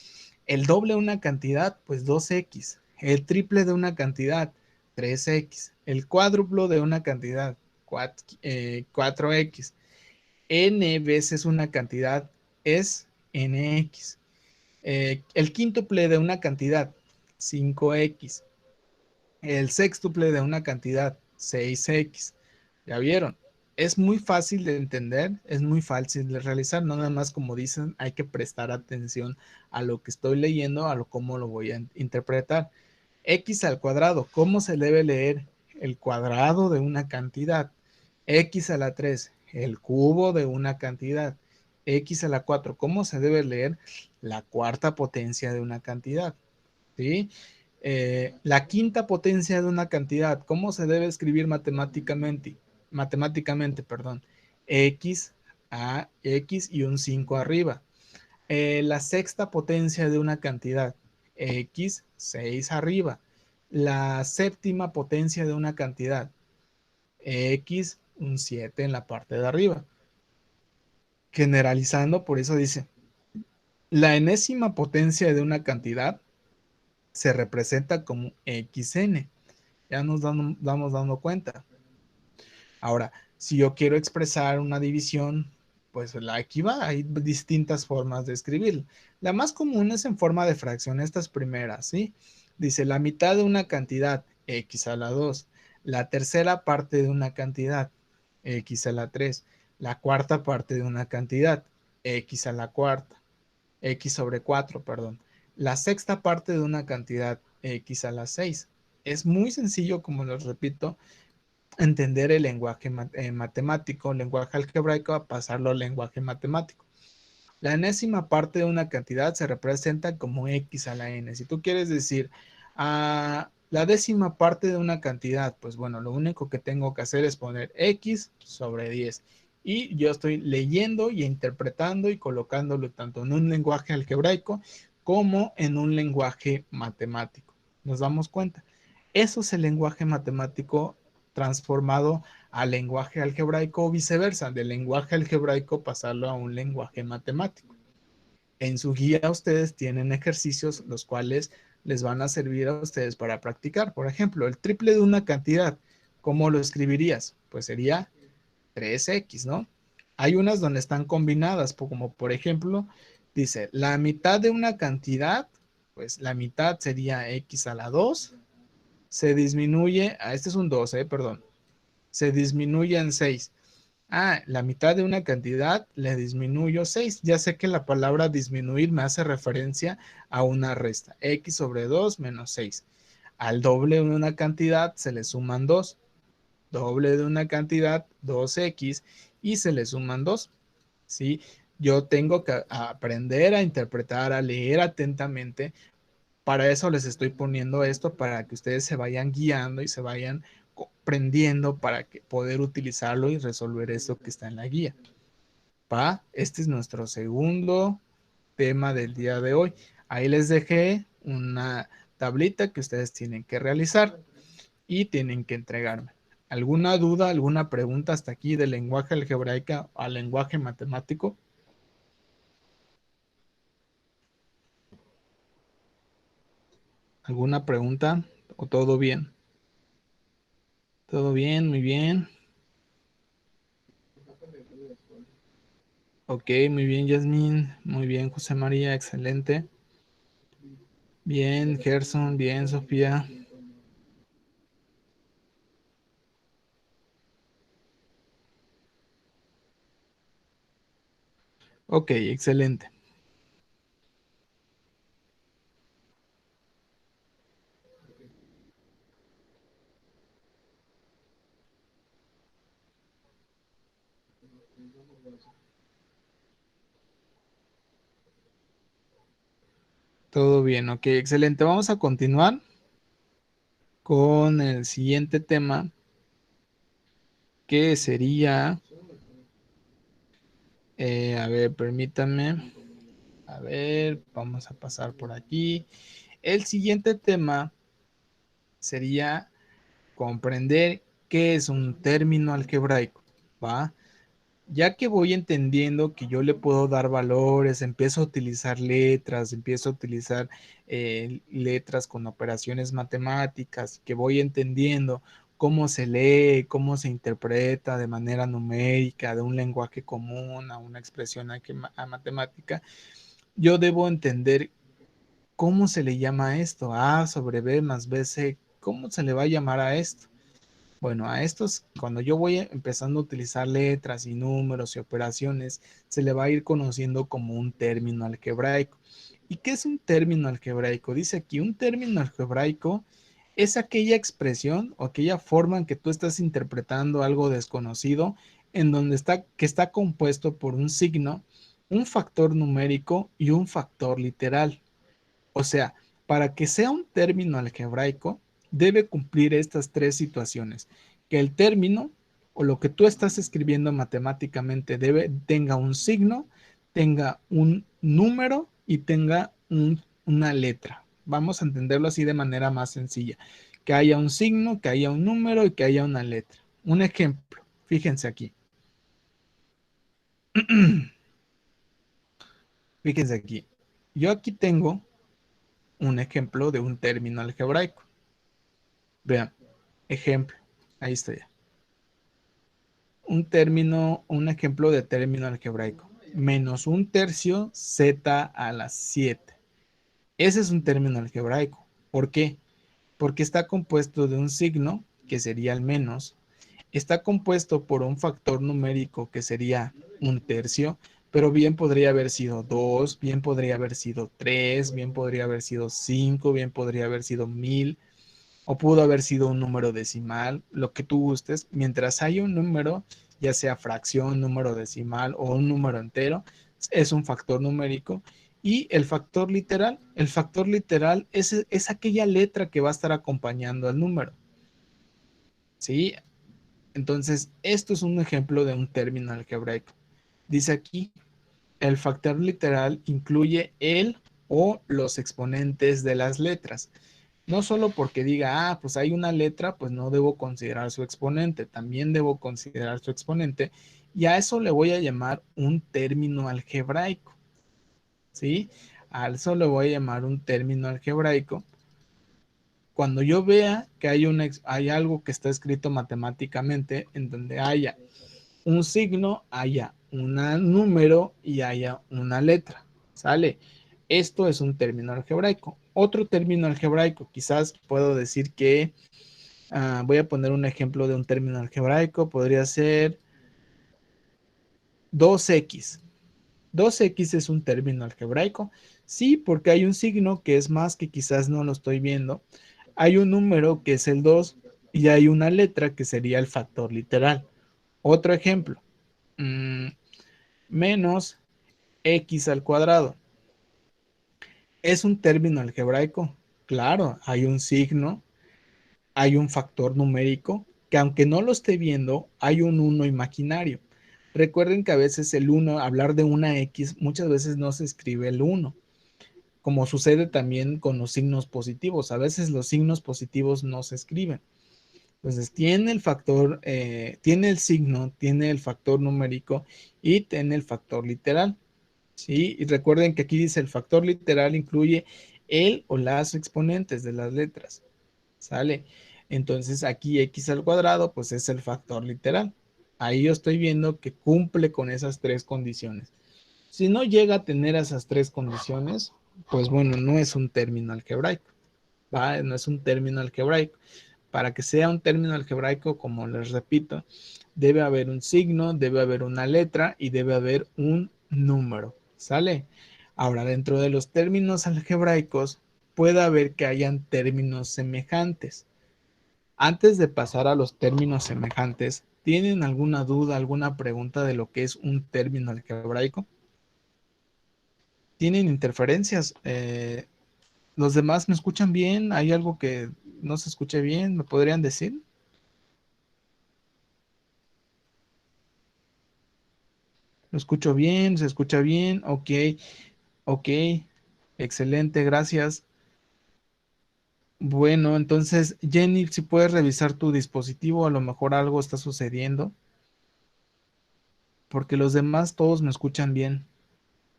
El doble de una cantidad, pues 2x. El triple de una cantidad, 3x. El cuádruplo de una cantidad, 4x. N veces una cantidad es nx. El quíntuple de una cantidad, 5x. El sextuple de una cantidad, 6x. ¿Ya vieron? Es muy fácil de entender, es muy fácil de realizar, no nada más como dicen, hay que prestar atención a lo que estoy leyendo, a lo cómo lo voy a interpretar. X al cuadrado, ¿cómo se debe leer el cuadrado de una cantidad? X a la 3, el cubo de una cantidad. X a la 4, ¿cómo se debe leer la cuarta potencia de una cantidad? ¿Sí? La quinta potencia de una cantidad, ¿cómo se debe escribir matemáticamente? Matemáticamente, perdón. X a X y un 5 arriba. La sexta potencia de una cantidad, X, 6 arriba. La séptima potencia de una cantidad, X, un 7 en la parte de arriba. Generalizando, por eso dice, la enésima potencia de una cantidad se representa como xn. Ya nos damos dando cuenta. Ahora, si yo quiero expresar una división, pues aquí va, hay distintas formas de escribir. La más común es en forma de fracción, estas primeras, ¿sí? Dice la mitad de una cantidad, x a la 2. La tercera parte de una cantidad, x a la 3. La cuarta parte de una cantidad, x a la cuarta. X sobre 4, perdón. La sexta parte de una cantidad, x a la 6. Es muy sencillo, como les repito, entender el lenguaje matemático, lenguaje algebraico, a pasarlo al lenguaje matemático. La enésima parte de una cantidad se representa como x a la n. Si tú quieres decir la décima parte de una cantidad, pues bueno, lo único que tengo que hacer es poner x sobre 10. Y yo estoy leyendo y interpretando y colocándolo tanto en un lenguaje algebraico como en un lenguaje matemático. ¿Nos damos cuenta? Eso es el lenguaje matemático transformado al lenguaje algebraico o viceversa, del lenguaje algebraico pasarlo a un lenguaje matemático. En su guía ustedes tienen ejercicios los cuales les van a servir a ustedes para practicar. Por ejemplo, el triple de una cantidad, ¿cómo lo escribirías? Pues sería 3x, ¿no? Hay unas donde están combinadas, como por ejemplo, dice, la mitad de una cantidad, pues la mitad sería x a la 2, se disminuye, este es un 2, perdón, se disminuye en 6. La mitad de una cantidad le disminuyo 6. Ya sé que la palabra disminuir me hace referencia a una resta. X sobre 2 menos 6. Al doble de una cantidad se le suman 2. Doble de una cantidad, 2x, y se le suman 2. ¿Sí? Yo tengo que aprender a interpretar, a leer atentamente. Para eso les estoy poniendo esto, para que ustedes se vayan guiando y se vayan comprendiendo para poder utilizarlo y resolver eso que está en la guía. Este es nuestro segundo tema del día de hoy. Ahí les dejé una tablita que ustedes tienen que realizar y tienen que entregarme. ¿Alguna duda, alguna pregunta hasta aquí del lenguaje algebraico al lenguaje matemático? ¿Alguna pregunta o todo bien? Todo bien, muy bien. Ok, muy bien, Yasmín. Muy bien, José María, excelente. Bien, Gerson, bien, Sofía. Ok, excelente. Todo bien, ok, excelente. Vamos a continuar con el siguiente tema, que sería, a ver, permítanme, a ver, vamos a pasar por aquí. El siguiente tema sería comprender qué es un término algebraico, ¿va? Ya que voy entendiendo que yo le puedo dar valores, empiezo a utilizar letras, empiezo a utilizar letras con operaciones matemáticas, que voy entendiendo cómo se lee, cómo se interpreta de manera numérica, de un lenguaje común a una expresión a matemática, yo debo entender cómo se le llama a esto, A sobre B más BC, cómo se le va a llamar a esto. Bueno, a estos, cuando yo voy empezando a utilizar letras y números y operaciones, se le va a ir conociendo como un término algebraico. ¿Y qué es un término algebraico? Dice aquí, un término algebraico es aquella expresión o aquella forma en que tú estás interpretando algo desconocido, en donde que está compuesto por un signo, un factor numérico y un factor literal. O sea, para que sea un término algebraico, debe cumplir estas tres situaciones. Que el término o lo que tú estás escribiendo matemáticamente tenga un signo, tenga un número y tenga una letra. Vamos a entenderlo así de manera más sencilla. Que haya un signo, que haya un número y que haya una letra. Un ejemplo, fíjense aquí. Fíjense aquí. Yo aquí tengo un ejemplo de un término algebraico. Vean, ejemplo, ahí está ya. Un ejemplo de término algebraico. Menos un tercio z a la 7. Ese es un término algebraico. ¿Por qué? Porque está compuesto de un signo, que sería el menos, está compuesto por un factor numérico, que sería un tercio, pero bien podría haber sido 2, bien podría haber sido 3, bien podría haber sido 5, bien podría haber sido 1000, o pudo haber sido un número decimal, lo que tú gustes, mientras haya un número, ya sea fracción, número decimal o un número entero, es un factor numérico. Y el factor literal es aquella letra que va a estar acompañando al número, ¿sí? Entonces, esto es un ejemplo de un término algebraico. Dice aquí, el factor literal incluye el o los exponentes de las letras. No solo porque diga, ah, pues hay una letra, pues no debo considerar su exponente, también debo considerar su exponente, y a eso le voy a llamar un término algebraico, ¿sí? A eso le voy a llamar un término algebraico. Cuando yo vea que hay algo que está escrito matemáticamente en donde haya un signo, haya un número y haya una letra, ¿sale? Esto es un término algebraico. Otro término algebraico, quizás puedo decir que, voy a poner un ejemplo de un término algebraico, podría ser 2x. 2x es un término algebraico. Sí, porque hay un signo que es más que quizás no lo estoy viendo. Hay un número que es el 2 y hay una letra que sería el factor literal. Otro ejemplo, mmm, menos x al cuadrado. ¿Es un término algebraico? Claro, hay un signo, hay un factor numérico, que aunque no lo esté viendo, hay un 1 imaginario. Recuerden que a veces el 1, hablar de una X, muchas veces no se escribe el 1, como sucede también con los signos positivos. A veces los signos positivos no se escriben. Entonces, tiene el signo, tiene el factor numérico y tiene el factor literal. ¿Sí? Y recuerden que aquí dice el factor literal incluye el o las exponentes de las letras. ¿Sale? Entonces aquí x al cuadrado pues es el factor literal. Ahí yo estoy viendo que cumple con esas tres condiciones. Si no llega a tener esas tres condiciones, pues bueno, no es un término algebraico, ¿va? No es un término algebraico. Para que sea un término algebraico, como les repito, debe haber un signo, debe haber una letra y debe haber un número, ¿sale? Ahora, dentro de los términos algebraicos, puede haber que hayan términos semejantes. Antes de pasar a los términos semejantes, ¿tienen alguna duda, alguna pregunta de lo que es un término algebraico? ¿Tienen interferencias? ¿Los demás me escuchan bien? ¿Hay algo que no se escuche bien? ¿Me podrían decir? ¿Lo escucho bien? ¿Se escucha bien? Ok, ok. Excelente, gracias. Bueno, entonces, Jenny, si puedes revisar tu dispositivo, a lo mejor algo está sucediendo, porque los demás todos me escuchan bien.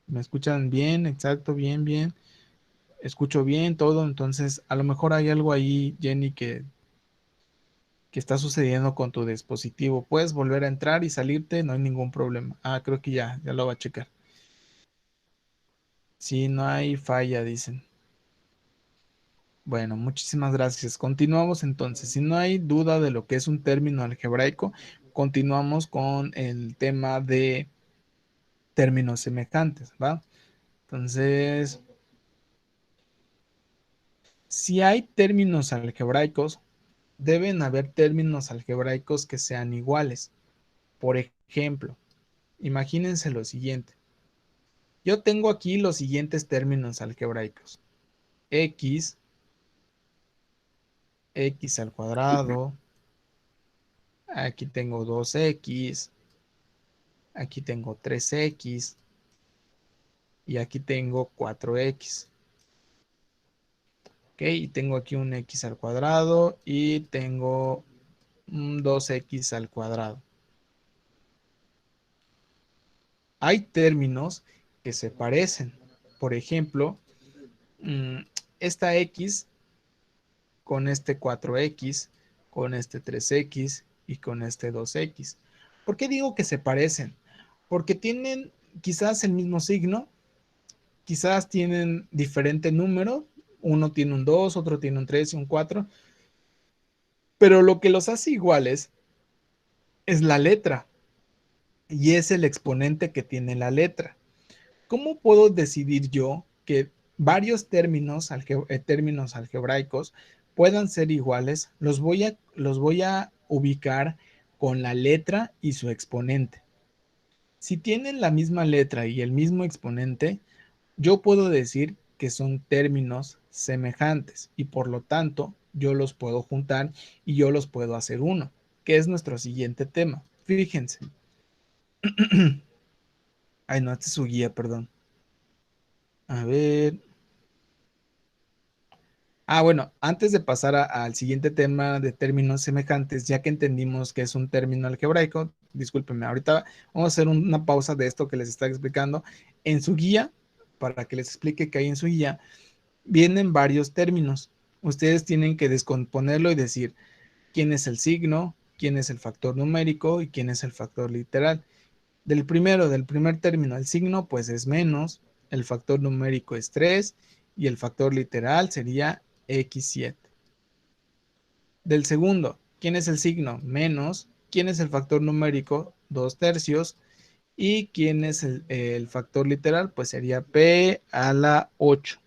Me escuchan bien, exacto, bien, bien. Escucho bien todo, entonces a lo mejor hay algo ahí, Jenny, que está sucediendo con tu dispositivo. Puedes volver a entrar y salirte, no hay ningún problema. Ah, creo que ya lo va a checar. Sí, no hay falla, dicen. Bueno, muchísimas gracias. Continuamos entonces. Si no hay duda de lo que es un término algebraico, continuamos con el tema de términos semejantes, ¿va? Entonces, si hay términos algebraicos, deben haber términos algebraicos que sean iguales. Por ejemplo, imagínense lo siguiente. Yo tengo aquí los siguientes términos algebraicos. X, x al cuadrado, aquí tengo 2x, aquí tengo 3x y aquí tengo 4x. Ok, y tengo aquí un x al cuadrado y tengo un 2x al cuadrado. Hay términos que se parecen. Por ejemplo, esta x con este 4x, con este 3x y con este 2x. ¿Por qué digo que se parecen? Porque tienen quizás el mismo signo, quizás tienen diferente número, uno tiene un 2, otro tiene un 3 y un 4, pero lo que los hace iguales es la letra y es el exponente que tiene la letra. ¿Cómo puedo decidir yo que varios términos algebraicos puedan ser iguales? Los voy a ubicar con la letra y su exponente. Si tienen la misma letra y el mismo exponente, yo puedo decir que son términos semejantes y por lo tanto yo los puedo juntar y yo los puedo hacer uno, que es nuestro siguiente tema. Fíjense. Ay, no, este es su guía, perdón. A ver. Bueno, antes de pasar al siguiente tema de términos semejantes, ya que entendimos que es un término algebraico, discúlpenme, ahorita vamos a hacer una pausa de esto que les está explicando. En su guía, para que les explique qué hay en su guía, vienen varios términos. Ustedes tienen que descomponerlo y decir quién es el signo, quién es el factor numérico y quién es el factor literal. Del primer término, el signo, pues es menos, el factor numérico es 3 y el factor literal sería x7. Del segundo, ¿quién es el signo? Menos, ¿quién es el factor numérico? 2/3 y ¿quién es el factor literal? Pues sería p a la 8.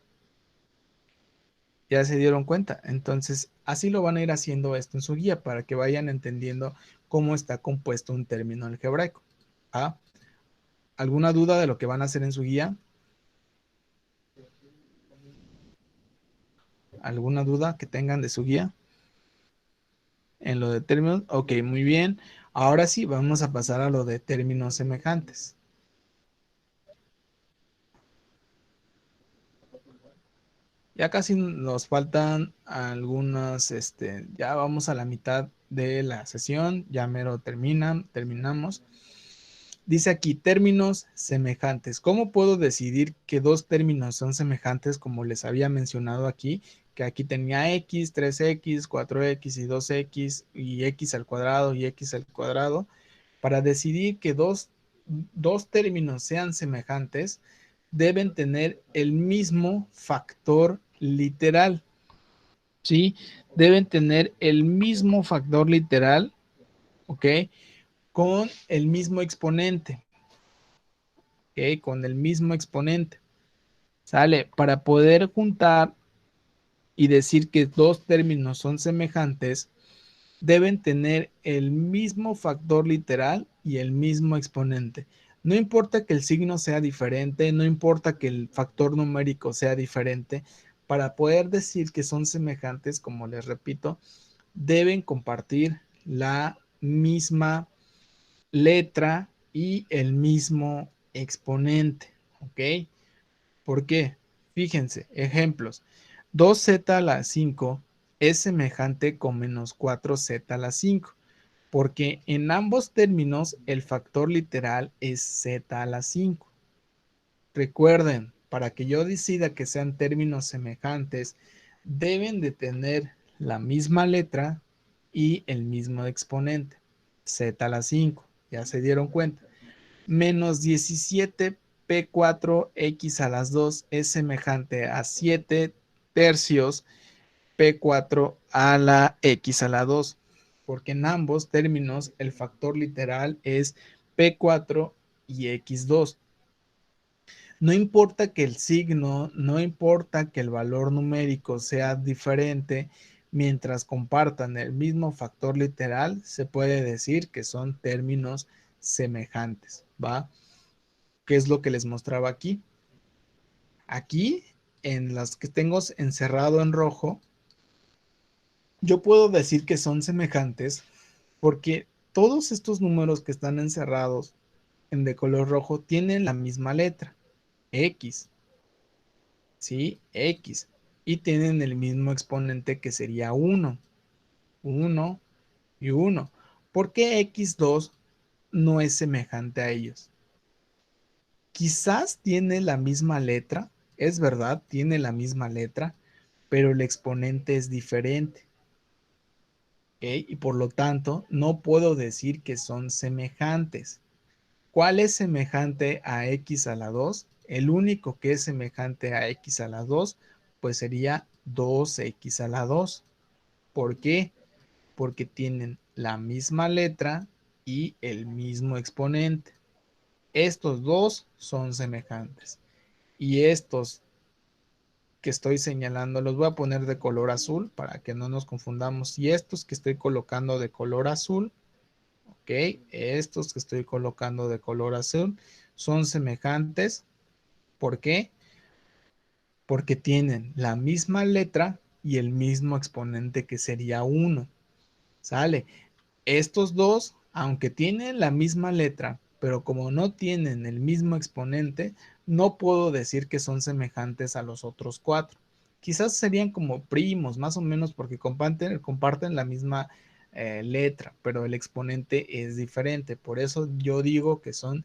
¿Ya se dieron cuenta? Entonces, así lo van a ir haciendo esto en su guía para que vayan entendiendo cómo está compuesto un término algebraico. ¿Ah? ¿Alguna duda de lo que van a hacer en su guía? ¿Alguna duda que tengan de su guía? En lo de términos, ok, muy bien. Ahora sí, vamos a pasar a lo de términos semejantes. Ya casi nos faltan algunas, ya vamos a la mitad de la sesión, ya mero terminamos. Dice aquí términos semejantes. ¿Cómo puedo decidir que dos términos son semejantes como les había mencionado aquí? Que aquí tenía x, 3x, 4x y 2x y x al cuadrado y x al cuadrado. Para decidir que dos dos términos sean semejantes, deben tener el mismo factor literal, ¿sí? Deben tener el mismo factor literal, ¿ok? Con el mismo exponente, ¿ok? Con el mismo exponente, ¿sale? Para poder juntar y decir que dos términos son semejantes, deben tener el mismo factor literal y el mismo exponente. No importa que el signo sea diferente, no importa que el factor numérico sea diferente, para poder decir que son semejantes, como les repito, deben compartir la misma letra y el mismo exponente, ¿ok? ¿Por qué? Fíjense, ejemplos. 2z a la 5 es semejante con menos 4z a la 5, porque en ambos términos el factor literal es z a la 5. Recuerden, para que yo decida que sean términos semejantes, deben de tener la misma letra y el mismo exponente, z a la 5. ¿Ya se dieron cuenta? Menos 17 P4X a las 2 es semejante a 7 tercios P4 a la X a la 2, porque en ambos términos el factor literal es P4 y X2. No importa que el signo, no importa que el valor numérico sea diferente, mientras compartan el mismo factor literal, se puede decir que son términos semejantes, ¿va? ¿Qué es lo que les mostraba aquí? Aquí, en las que tengo encerrado en rojo, yo puedo decir que son semejantes porque todos estos números que están encerrados en de color rojo tienen la misma letra, X, ¿sí? X. Y tienen el mismo exponente que sería 1, 1 y 1. ¿Por qué X2 no es semejante a ellos? Quizás tiene la misma letra, es verdad, tiene la misma letra, pero el exponente es diferente, ¿ok? Y por lo tanto, no puedo decir que son semejantes. ¿Cuál es semejante a x a la 2? El único que es semejante a x a la 2, pues sería 2x a la 2. ¿Por qué? Porque tienen la misma letra y el mismo exponente. Estos dos son semejantes. Y estos que estoy señalando los voy a poner de color azul para que no nos confundamos. Y estos que estoy colocando de color azul, ok, estos que estoy colocando de color azul son semejantes. ¿Por qué? Porque tienen la misma letra y el mismo exponente que sería 1. ¿Sale? Estos dos, aunque tienen la misma letra, pero como no tienen el mismo exponente, no puedo decir que son semejantes a los otros cuatro. Quizás serían como primos, más o menos, porque comparten la misma letra, pero el exponente es diferente. Por eso yo digo que son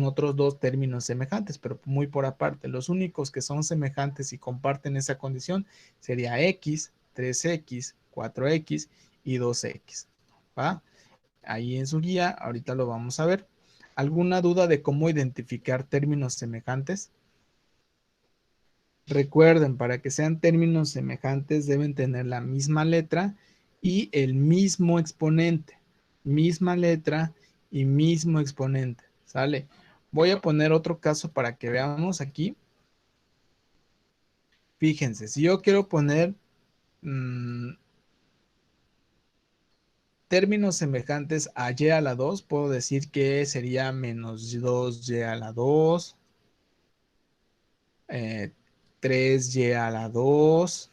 otros dos términos semejantes, pero muy por aparte. Los únicos que son semejantes y comparten esa condición sería x, 3x, 4x y 2x. ¿Va? Ahí en su guía, ahorita lo vamos a ver. ¿Alguna duda de cómo identificar términos semejantes? Recuerden, para que sean términos semejantes deben tener la misma letra y el mismo exponente. Misma letra y mismo exponente. ¿Sale? Voy a poner otro caso para que veamos aquí. Fíjense, si yo quiero poner términos semejantes a y a la 2, puedo decir que sería menos 2y a la 2, eh, 3y a la 2.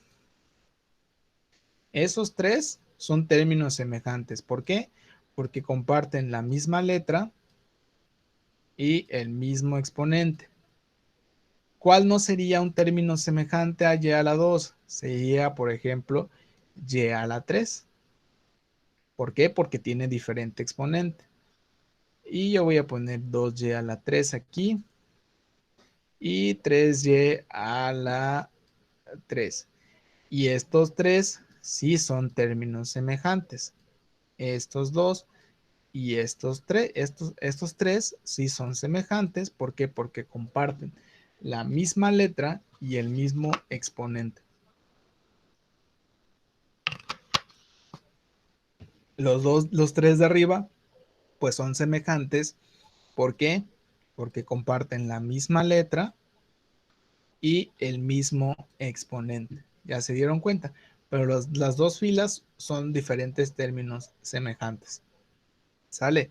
Esos tres son términos semejantes. ¿Por qué? Porque comparten la misma letra y el mismo exponente. ¿Cuál no sería un término semejante a y a la 2? Sería, por ejemplo, y a la 3. ¿Por qué? Porque tiene diferente exponente. Y yo voy a poner 2y a la 3 aquí y 3y a la 3. Y estos tres sí son términos semejantes. Estos dos y estos tres sí son semejantes. ¿Por qué? Porque comparten la misma letra y el mismo exponente. Los tres de arriba, pues son semejantes. ¿Por qué? Porque comparten la misma letra y el mismo exponente. Ya se dieron cuenta, pero las dos filas son diferentes términos semejantes. ¿Sale?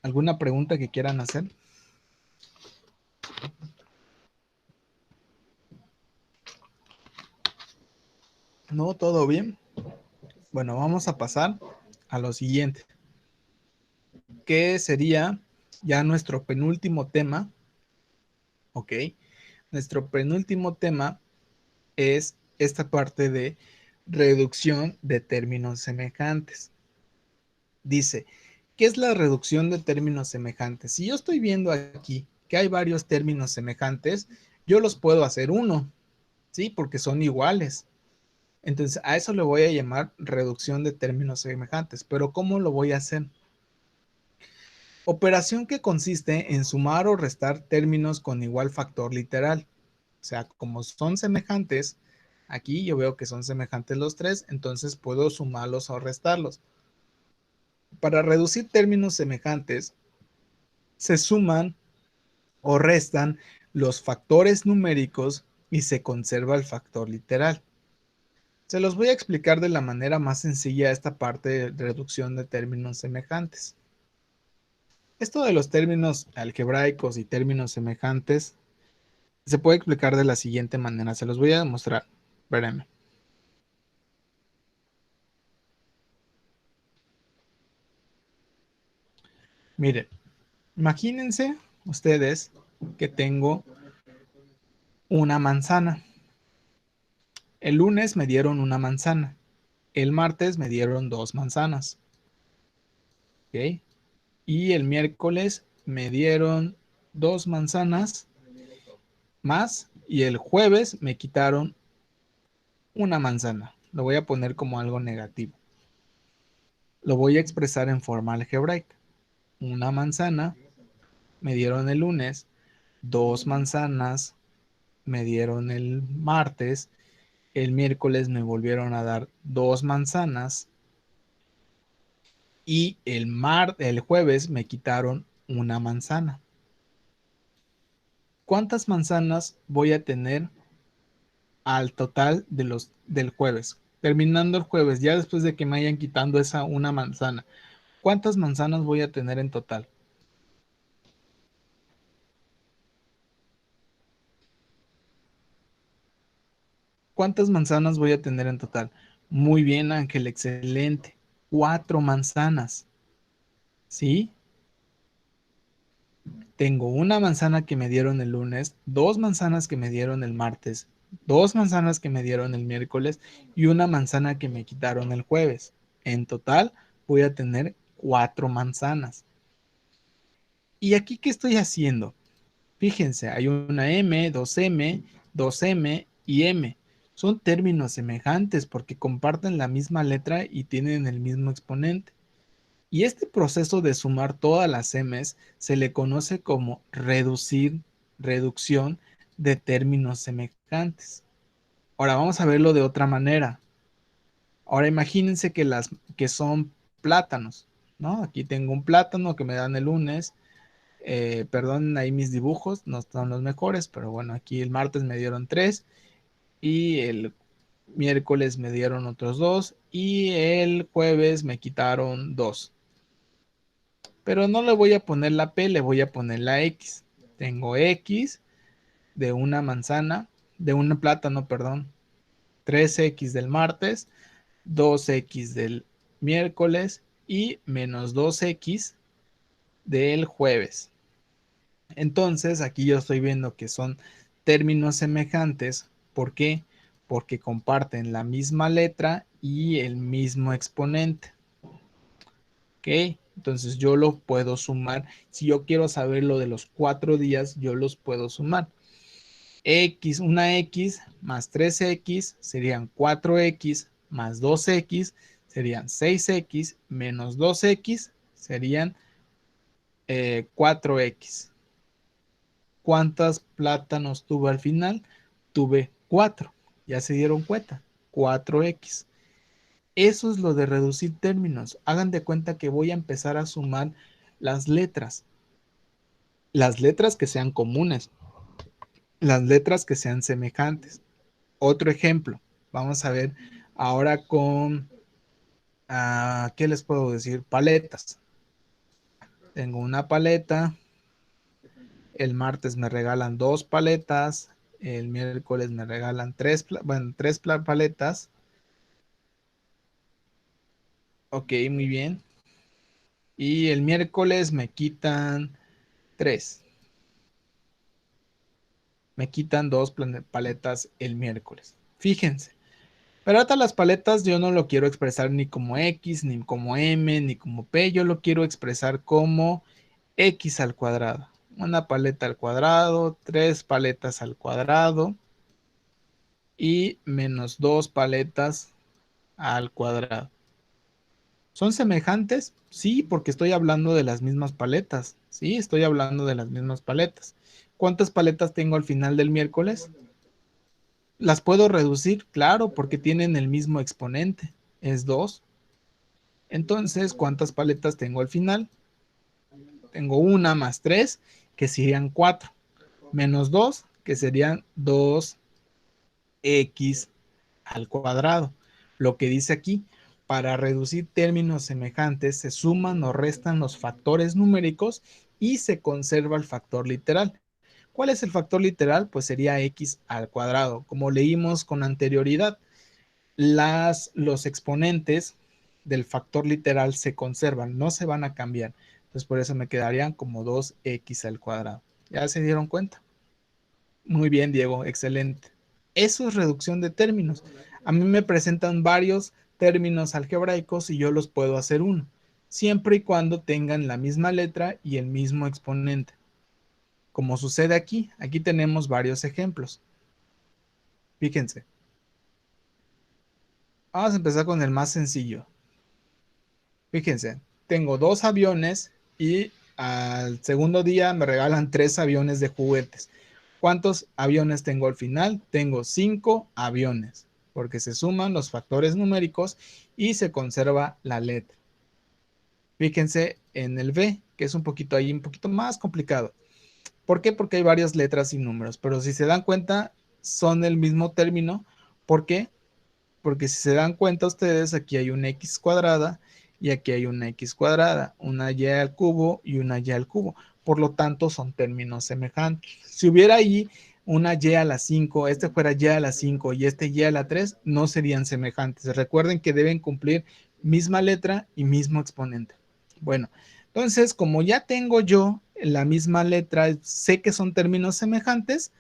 ¿Alguna pregunta que quieran hacer? No, todo bien. Bueno, vamos a pasar a lo siguiente, que sería ya nuestro penúltimo tema. ¿Ok? Nuestro penúltimo tema es esta parte de reducción de términos semejantes. Dice, ¿qué es la reducción de términos semejantes? Si yo estoy viendo aquí que hay varios términos semejantes, yo los puedo hacer uno, ¿sí? Porque son iguales. Entonces, a eso le voy a llamar reducción de términos semejantes. Pero ¿cómo lo voy a hacer? Operación que consiste en sumar o restar términos con igual factor literal. O sea, como son semejantes, aquí yo veo que son semejantes los tres, entonces puedo sumarlos o restarlos. Para reducir términos semejantes, se suman o restan los factores numéricos y se conserva el factor literal. Se los voy a explicar de la manera más sencilla esta parte de reducción de términos semejantes. Esto de los términos algebraicos y términos semejantes se puede explicar de la siguiente manera. Se los voy a demostrar. Espérenme. Miren, imagínense ustedes que tengo una manzana. El lunes me dieron una manzana. El martes me dieron dos manzanas. ¿Ok? Y el miércoles me dieron dos manzanas más y el jueves me quitaron una manzana. Lo voy a poner como algo negativo. Lo voy a expresar en forma algebraica. Una manzana me dieron el lunes, dos manzanas me dieron el martes, el miércoles me volvieron a dar dos manzanas y el jueves me quitaron una manzana. ¿Cuántas manzanas voy a tener al total del jueves? Terminando el jueves, ya después de que me hayan quitado esa una manzana, ¿cuántas manzanas voy a tener en total? ¿Cuántas manzanas voy a tener en total? Muy bien, Ángel, excelente. Cuatro manzanas, ¿sí? Tengo una manzana que me dieron el lunes, dos manzanas que me dieron el martes, dos manzanas que me dieron el miércoles y una manzana que me quitaron el jueves. En total voy a tener cuatro manzanas. ¿Y aquí qué estoy haciendo? Fíjense, hay una M, dos M y M. Son términos semejantes porque comparten la misma letra y tienen el mismo exponente. Y este proceso de sumar todas las M's se le conoce como reducción de términos semejantes. Ahora vamos a verlo de otra manera. Ahora imagínense que son plátanos, ¿no? Aquí tengo un plátano que me dan el lunes. Perdonen ahí mis dibujos, no son los mejores, pero bueno, aquí el martes me dieron tres y el miércoles me dieron otros dos y el jueves me quitaron dos. Pero no le voy a poner la P, le voy a poner la X. Tengo X de una manzana, de un plátano, perdón. 3X del martes, 2X del miércoles y menos 2X del jueves. Entonces, aquí yo estoy viendo que son términos semejantes. ¿Por qué? Porque comparten la misma letra y el mismo exponente. ¿Ok? Entonces yo lo puedo sumar. Si yo quiero saber lo de los 4 días, yo los puedo sumar. Una X más 3X serían 4X más 2X serían 6X menos 2X serían 4x. ¿Cuántos plátanos tuve al final? Tuve 4. Ya se dieron cuenta. 4x. Eso es lo de reducir términos. Hagan de cuenta que voy a empezar a sumar las letras. Las letras que sean comunes. Las letras que sean semejantes. Otro ejemplo. Vamos a ver ahora con, ¿qué les puedo decir? Paletas. Tengo una paleta. El martes me regalan 2 paletas. El miércoles me regalan tres paletas. Ok, muy bien. Y el miércoles me quitan 3. Me quitan 2 paletas el miércoles. Fíjense. Pero ahora las paletas yo no lo quiero expresar ni como X, ni como M, ni como P. Yo lo quiero expresar como X al cuadrado. Una paleta al cuadrado, 3 paletas al cuadrado y menos 2 paletas al cuadrado. ¿Son semejantes? Sí, porque estoy hablando de las mismas paletas. Sí, estoy hablando de las mismas paletas. ¿Cuántas paletas tengo al final del miércoles? ¿Las puedo reducir? Claro, porque tienen el mismo exponente. Es 2. Entonces, ¿cuántas paletas tengo al final? Tengo una más 3, que serían 4. Menos 2, que serían 2x al cuadrado. Lo que dice aquí, para reducir términos semejantes se suman o restan los factores numéricos y se conserva el factor literal. ¿Cuál es el factor literal? Pues sería x al cuadrado. Como leímos con anterioridad, los exponentes del factor literal se conservan, no se van a cambiar. Entonces por eso me quedarían como 2x al cuadrado. ¿Ya se dieron cuenta? Muy bien, Diego, excelente. Eso es reducción de términos. A mí me presentan varios términos algebraicos y yo los puedo hacer uno, siempre y cuando tengan la misma letra y el mismo exponente. Como sucede aquí, aquí tenemos varios ejemplos. Fíjense, vamos a empezar con el más sencillo. Fíjense, tengo 2 aviones y al segundo día me regalan 3 aviones de juguetes. ¿Cuántos aviones tengo al final? Tengo 5 aviones, porque se suman los factores numéricos y se conserva la letra. Fíjense en el B, que es un poquito ahí, un poquito más complicado. ¿Por qué? Porque hay varias letras y números, pero si se dan cuenta, son el mismo término. ¿Por qué? Porque si se dan cuenta ustedes, aquí hay una x cuadrada y aquí hay una x cuadrada, una y al cubo y una y al cubo. Por lo tanto, son términos semejantes. Si hubiera ahí una y a la 5, este fuera y a la 5 y este y a la 3, no serían semejantes. Recuerden que deben cumplir misma letra y mismo exponente. Bueno, entonces, como ya tengo yo la misma letra, sé que son términos semejantes,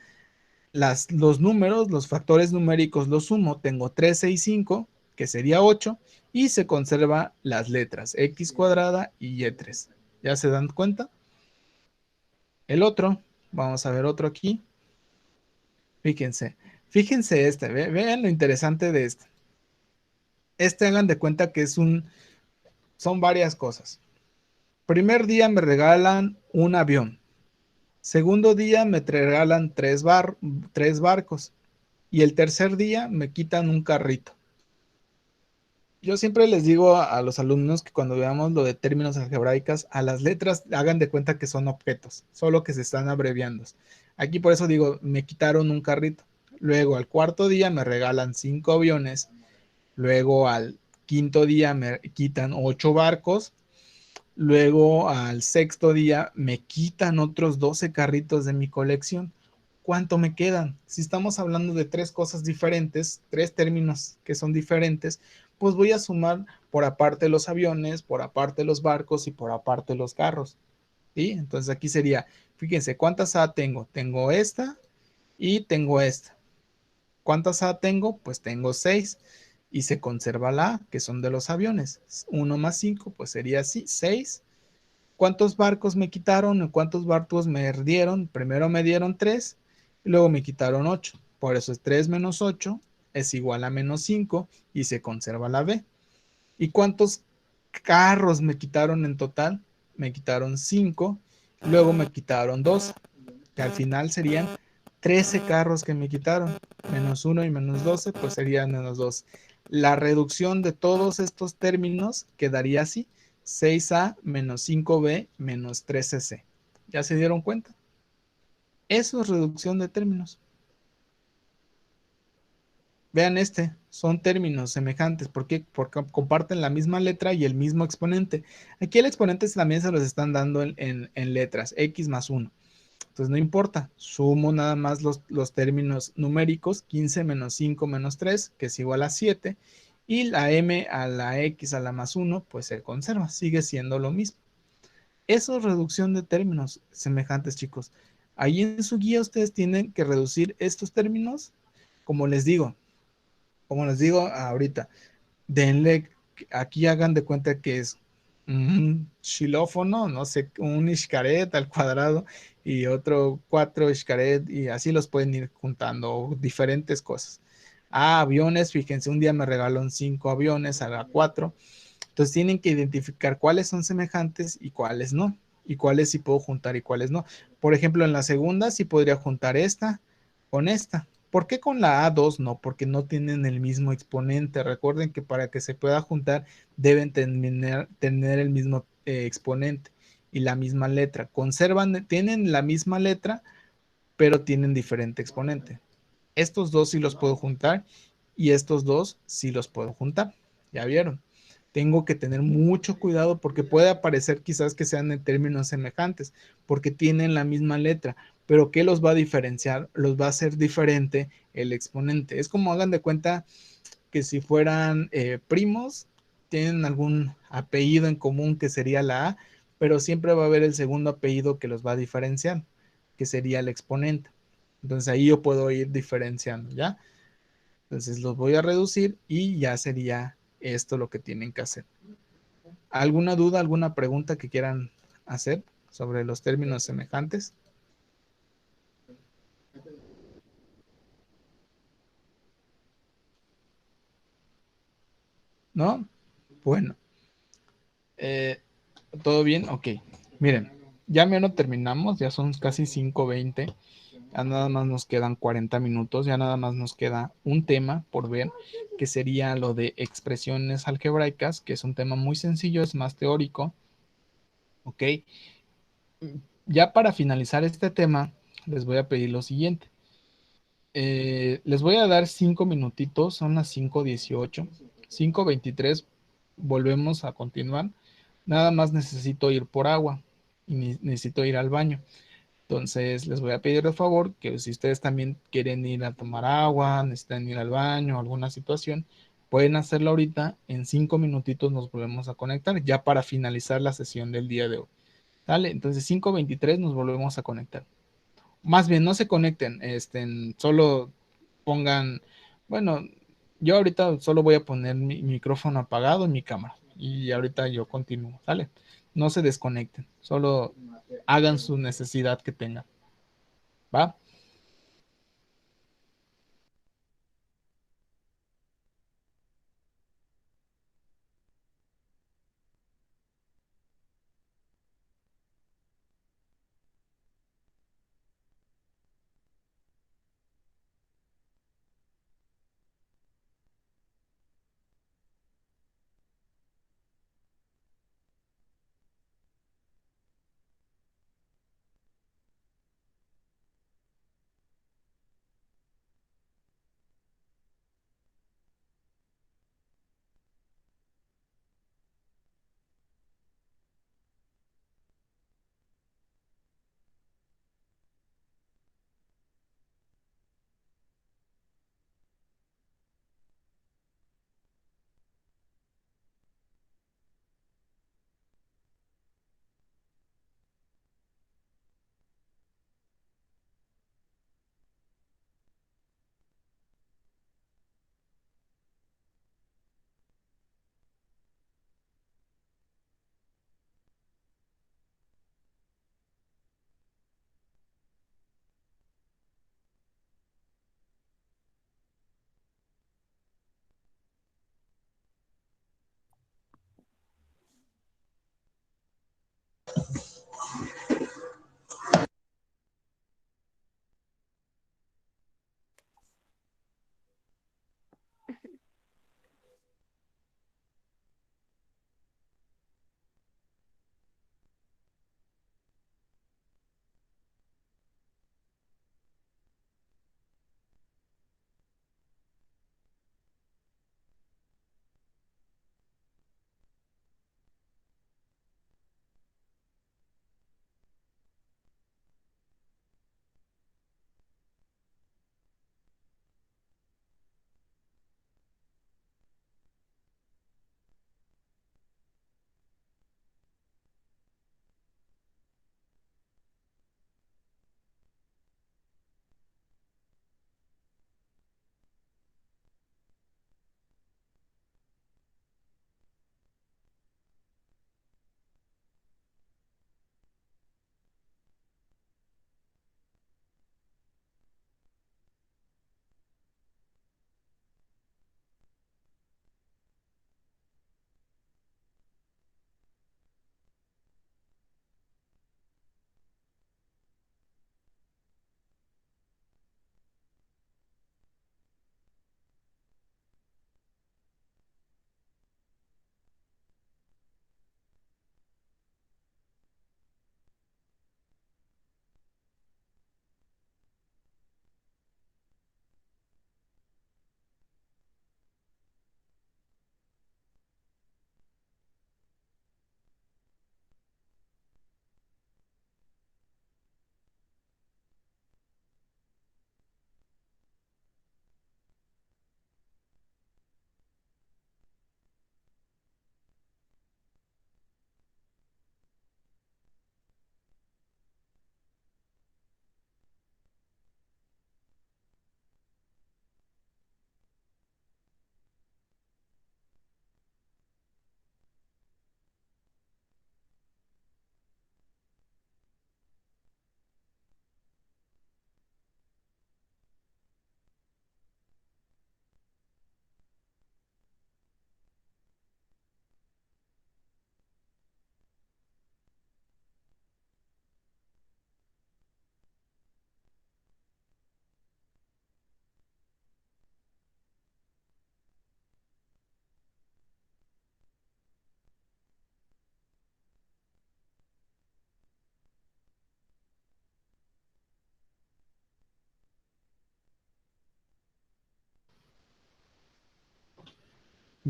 los números, los factores numéricos los sumo, tengo 3, 6, 5, que sería 8, y se conserva las letras x cuadrada y y3. ¿Ya se dan cuenta? El otro, vamos a ver otro aquí. Fíjense, fíjense este, vean lo interesante de este. Este hagan de cuenta que son varias cosas. Primer día me regalan un avión. Segundo día me regalan 3 barcos. Y el tercer día me quitan un carrito. Yo siempre les digo a los alumnos que cuando veamos lo de términos algebraicas, a las letras hagan de cuenta que son objetos, solo que se están abreviando. Aquí por eso digo, me quitaron un carrito. Luego al cuarto día me regalan 5 aviones. Luego al quinto día me quitan 8 barcos. Luego al sexto día me quitan otros 12 carritos de mi colección. ¿Cuánto me quedan? Si estamos hablando de 3 cosas diferentes, 3 términos que son diferentes, pues voy a sumar por aparte los aviones, por aparte los barcos y por aparte los carros. ¿Sí? Entonces aquí sería, fíjense, ¿cuántas A tengo? Tengo esta y tengo esta. ¿Cuántas A tengo? Pues tengo 6 y se conserva la A, que son de los aviones. 1 más 5, pues sería así, 6. ¿Cuántos barcos me quitaron? ¿Cuántos barcos me dieron? Primero me dieron 3 y luego me quitaron 8. Por eso es 3 menos 8 es igual a menos 5 y se conserva la B. ¿Y cuántos carros me quitaron en total, me quitaron 5, luego me quitaron 2, que al final serían 13 carros que me quitaron, menos 1 y menos 12, pues serían menos 2. La reducción de todos estos términos quedaría así, 6A menos 5B menos 13C. ¿Ya se dieron cuenta? Eso es reducción de términos. Vean son términos semejantes. ¿Por qué? Porque comparten la misma letra y el mismo exponente. Aquí el exponente también se los están dando en letras, x más 1. Entonces no importa, sumo nada más los términos numéricos, 15 menos 5 menos 3, que es igual a 7, y la m a la x a la más 1, pues se conserva, sigue siendo lo mismo. Eso es reducción de términos semejantes, chicos. Ahí en su guía ustedes tienen que reducir estos términos, como les digo, ahorita, denle, aquí hagan de cuenta que es un xilófono, no sé, un Xcaret al cuadrado y otro 4 Xcaret y así los pueden ir juntando, diferentes cosas. Ah, aviones, fíjense, un día me regalaron 5 aviones a la 4, entonces tienen que identificar cuáles son semejantes y cuáles no, y cuáles sí puedo juntar y cuáles no. Por ejemplo, en la segunda sí podría juntar esta con esta. ¿Por qué con la A2 no? Porque no tienen el mismo exponente. Recuerden que para que se pueda juntar deben tener el mismo exponente y la misma letra. Tienen la misma letra, pero tienen diferente exponente. Estos dos sí los puedo juntar y estos dos sí los puedo juntar. ¿Ya vieron? Tengo que tener mucho cuidado porque puede aparecer quizás que sean en términos semejantes, porque tienen la misma letra, pero ¿qué los va a diferenciar? Los va a hacer diferente el exponente. Es como hagan de cuenta que si fueran primos, tienen algún apellido en común que sería la A, pero siempre va a haber el segundo apellido que los va a diferenciar, que sería el exponente. Entonces ahí yo puedo ir diferenciando, ¿ya? Entonces los voy a reducir y ya sería esto lo que tienen que hacer. ¿Alguna duda, alguna pregunta que quieran hacer sobre los términos semejantes? ¿No? Bueno, eh, ¿todo bien? Ok. Miren, ya menos terminamos, ya son casi 5:20. Ya nada más nos quedan 40 minutos, ya nada más nos queda un tema por ver, que sería lo de expresiones algebraicas, que es un tema muy sencillo, es más teórico, ¿ok? Ya para finalizar este tema, les voy a pedir lo siguiente. Les voy a dar 5 minutitos, son las 5:18, 5:23, volvemos a continuar. Nada más necesito ir por agua y necesito ir al baño. Entonces, les voy a pedir de favor que si ustedes también quieren ir a tomar agua, necesitan ir al baño, alguna situación, pueden hacerlo ahorita. En 5 minutitos nos volvemos a conectar ya para finalizar la sesión del día de hoy. ¿Sale? Entonces, 5:23 nos volvemos a conectar. Más bien, no se conecten, solo pongan, bueno, yo ahorita solo voy a poner mi micrófono apagado en mi cámara y ahorita yo continúo, ¿sale? No se desconecten, solo hagan su necesidad que tengan, ¿va?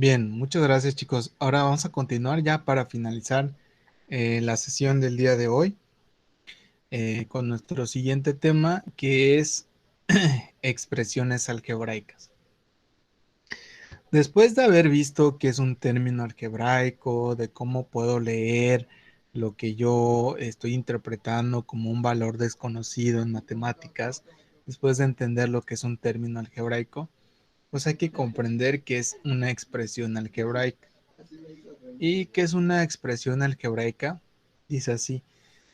Bien, muchas gracias chicos. Ahora vamos a continuar ya para finalizar la sesión del día de hoy con nuestro siguiente tema que es expresiones algebraicas. Después de haber visto qué es un término algebraico, de cómo puedo leer lo que yo estoy interpretando como un valor desconocido en matemáticas, después de entender lo que es un término algebraico, pues hay que comprender qué es una expresión algebraica. ¿Y qué es una expresión algebraica? Dice así,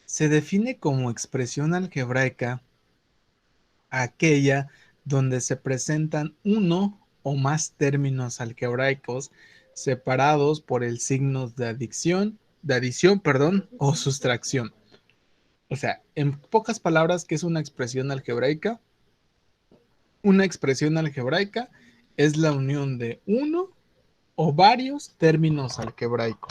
se define como expresión algebraica aquella donde se presentan uno o más términos algebraicos separados por el signo de adición, perdón, o sustracción. O sea, en pocas palabras, ¿qué es una expresión algebraica? Una expresión algebraica es la unión de uno o varios términos algebraicos.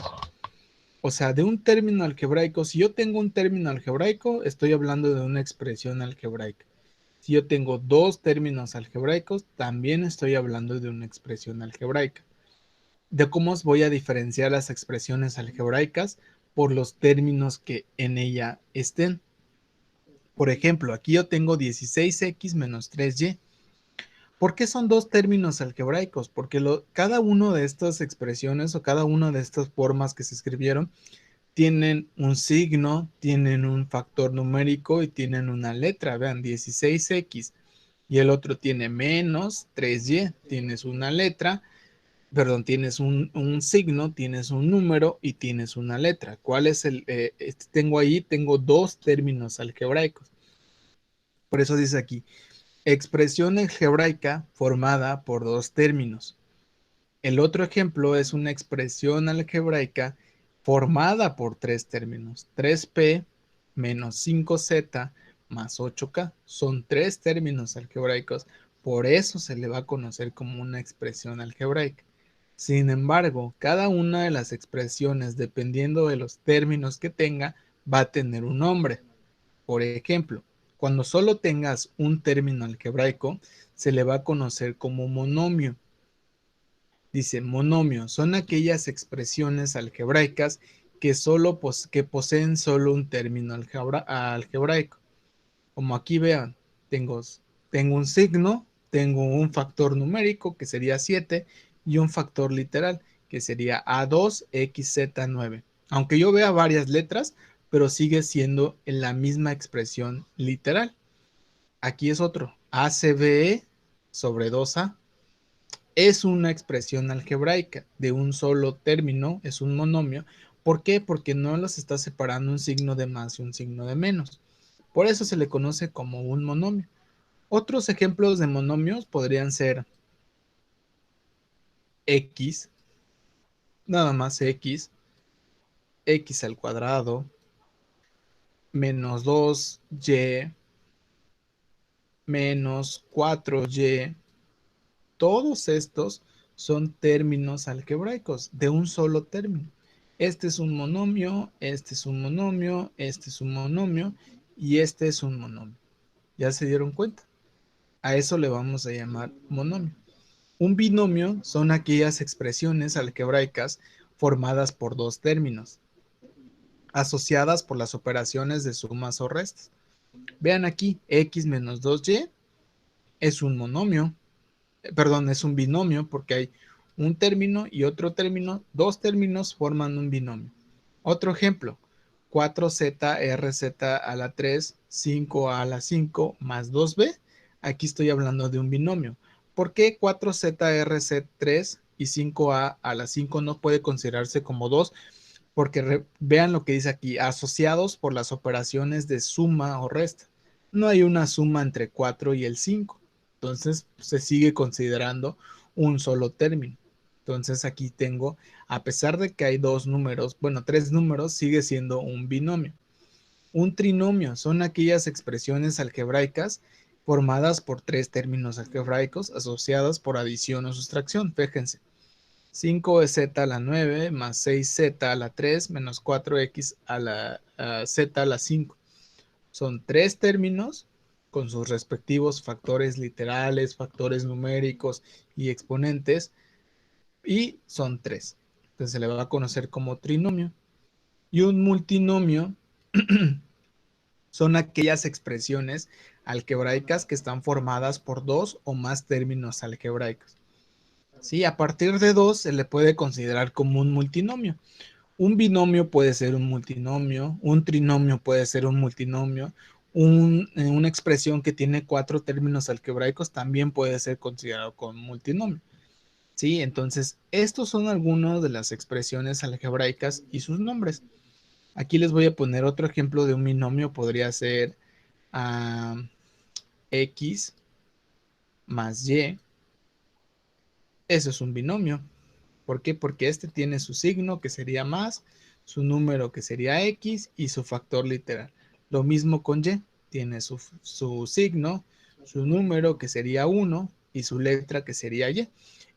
O sea, de un término algebraico, si yo tengo un término algebraico, estoy hablando de una expresión algebraica. Si yo tengo dos términos algebraicos, también estoy hablando de una expresión algebraica. De cómo os voy a diferenciar las expresiones algebraicas por los términos que en ella estén. Por ejemplo, aquí yo tengo 16x menos 3y. ¿Por qué son dos términos algebraicos? Porque cada una de estas expresiones o cada una de estas formas que se escribieron tienen un signo, tienen un factor numérico y tienen una letra. Vean, 16x y el otro tiene menos 3y. Tienes una letra, perdón, tienes un signo, tienes un número y tienes una letra. ¿Cuál es el? Tengo ahí, tengo dos términos algebraicos. Por eso dice aquí, expresión algebraica formada por dos términos. El otro ejemplo es una expresión algebraica formada por tres términos. 3p menos 5z más 8k. Son tres términos algebraicos. Por eso se le va a conocer como una expresión algebraica. Sin embargo, cada una de las expresiones, dependiendo de los términos que tenga, va a tener un nombre. Por ejemplo, cuando solo tengas un término algebraico, se le va a conocer como monomio. Dice, monomio son aquellas expresiones algebraicas que poseen solo un término algebraico. Como aquí vean, tengo, tengo un signo, tengo un factor numérico que sería 7 y un factor literal que sería A2XZ9. Aunque yo vea varias letras, pero sigue siendo en la misma expresión literal. Aquí es otro, ACBE sobre 2A es una expresión algebraica de un solo término, es un monomio. ¿Por qué? Porque no los está separando un signo de más y un signo de menos. Por eso se le conoce como un monomio. Otros ejemplos de monomios podrían ser x, nada más x, x al cuadrado, menos 2y, menos 4y. Todos estos son términos algebraicos de un solo término. Este es un monomio, este es un monomio, este es un monomio y este es un monomio. ¿Ya se dieron cuenta? A eso le vamos a llamar monomio. Un binomio son aquellas expresiones algebraicas formadas por dos términos, asociadas por las operaciones de sumas o restas. Vean aquí, x menos 2y es un monomio, perdón, es un binomio porque hay un término y otro término, dos términos forman un binomio. Otro ejemplo, 4z a la 3, 5a a la 5 más 2b. Aquí estoy hablando de un binomio. ¿Por qué 4z 3 y 5a a la 5 no puede considerarse como dos? Porque vean lo que dice aquí, asociados por las operaciones de suma o resta. No hay una suma entre 4 y el 5. Entonces se sigue considerando un solo término. Entonces aquí tengo, a pesar de que hay dos números, bueno, tres números, sigue siendo un binomio. Un trinomio son aquellas expresiones algebraicas formadas por tres términos algebraicos asociadas por adición o sustracción. Fíjense, 5z a la 9 más 6z a la 3 menos 4x a la z a la 5. Son tres términos con sus respectivos factores literales, factores numéricos y exponentes, y son 3. Entonces se le va a conocer como trinomio. Y un multinomio son aquellas expresiones algebraicas que están formadas por 2 o más términos algebraicos. Sí, a partir de 2 se le puede considerar como un multinomio. Un binomio puede ser un multinomio, un trinomio puede ser un multinomio, una expresión que tiene 4 términos algebraicos también puede ser considerado como multinomio. Sí, entonces estos son algunos de las expresiones algebraicas y sus nombres. Aquí les voy a poner otro ejemplo de un binomio, podría ser x más y. Eso es un binomio. ¿Por qué? Porque este tiene su signo, que sería más, su número, que sería x, y su factor literal. Lo mismo con y. Tiene su signo, su número, que sería 1, y su letra, que sería y.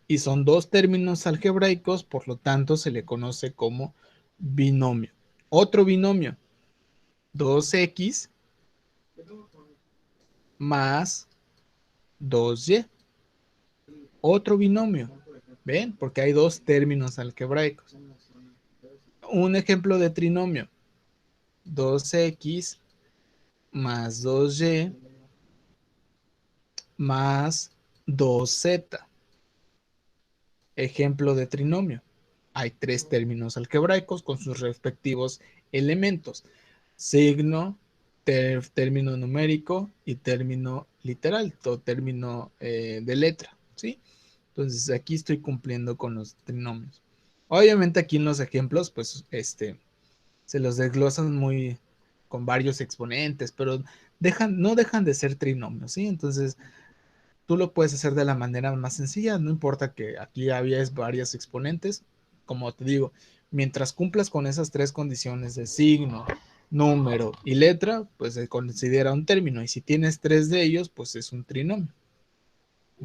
Y son 2 términos algebraicos, por lo tanto se le conoce como binomio. Otro binomio, 2x más 2y. Otro binomio. ¿Ven? Porque hay 2 términos algebraicos. Un ejemplo de trinomio. 2x más 2y más 2z. Ejemplo de trinomio. Hay 3 términos algebraicos con sus respectivos elementos. Signo, término numérico y término literal, o término de letra. ¿Sí? Entonces aquí estoy cumpliendo con los trinomios. Obviamente aquí en los ejemplos, pues se los desglosan muy con varios exponentes, pero no dejan de ser trinomios, ¿sí? Entonces tú lo puedes hacer de la manera más sencilla, no importa que aquí había varios exponentes, como te digo, mientras cumplas con esas 3 condiciones de signo, número y letra, pues se considera un término, y si tienes 3 de ellos, pues es un trinomio,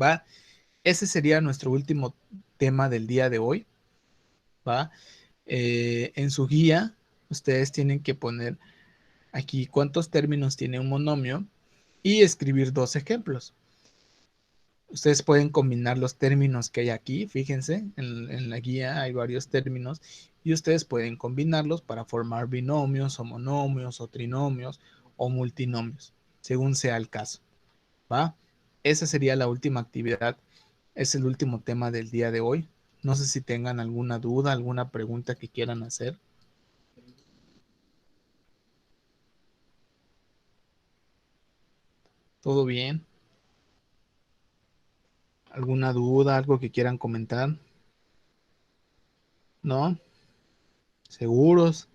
¿va? Ese sería nuestro último tema del día de hoy, ¿va? En su guía, ustedes tienen que poner aquí cuántos términos tiene un monomio y escribir 2 ejemplos. Ustedes pueden combinar los términos que hay aquí, fíjense, en la guía hay varios términos y ustedes pueden combinarlos para formar binomios o monomios o trinomios o multinomios, según sea el caso, ¿va? Esa sería la última actividad, es el último tema del día de hoy. No sé si tengan alguna duda, alguna pregunta que quieran hacer. ¿Todo bien? ¿Alguna duda, algo que quieran comentar? ¿No? ¿Seguros?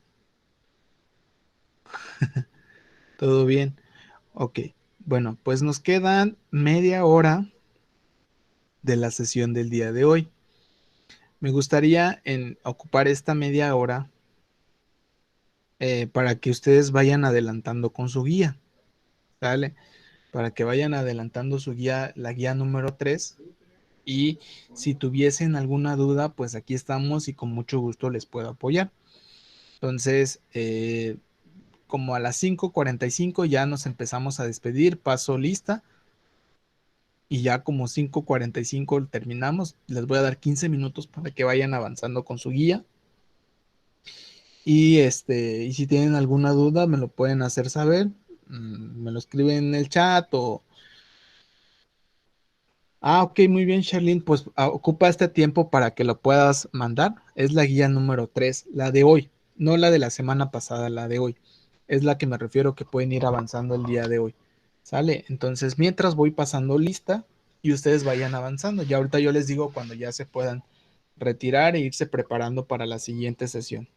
¿Todo bien? Ok. Bueno, pues nos quedan media hora de la sesión del día de hoy. Me gustaría ocupar esta media hora para que ustedes vayan adelantando con su guía, ¿vale? Para que vayan adelantando su guía, la guía número 3. Y si tuviesen alguna duda, pues aquí estamos y con mucho gusto les puedo apoyar. Entonces, como a las 5:45 ya nos empezamos a despedir, paso lista y ya como 5:45 terminamos. Les voy a dar 15 minutos para que vayan avanzando con su guía. Y si tienen alguna duda, me lo pueden hacer saber. Me lo escriben en el chat o... Ah, ok, muy bien, Charlene. Pues ocupa este tiempo para que lo puedas mandar. Es la guía número 3, la de hoy, no la de la semana pasada, la de hoy. Es la que me refiero que pueden ir avanzando el día de hoy. ¿Sale? Entonces, mientras voy pasando lista y ustedes vayan avanzando. Y ahorita yo les digo cuando ya se puedan retirar e irse preparando para la siguiente sesión.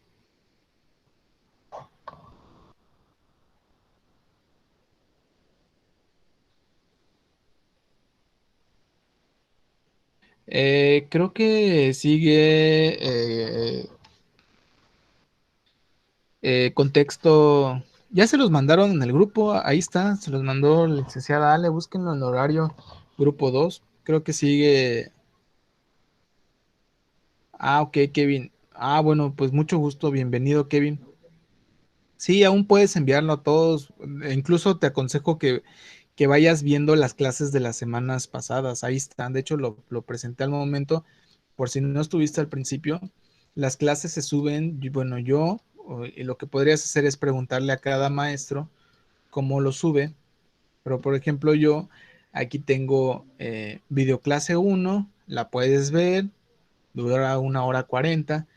Creo que sigue contexto. Ya se los mandaron en el grupo, ahí está, se los mandó la licenciada Ale, búsquenlo en el horario grupo 2. Creo que sigue. Ah, ok, Kevin. Ah, bueno, pues mucho gusto, bienvenido, Kevin. Sí, aún puedes enviarlo a todos. Incluso te aconsejo que vayas viendo las clases de las semanas pasadas. Ahí están. De hecho, lo presenté al momento. por si no estuviste al principio, las clases se suben, bueno, y lo que podrías hacer es preguntarle a cada maestro cómo lo sube, pero por ejemplo yo aquí tengo videoclase 1, la puedes ver, dura 1 hora 40,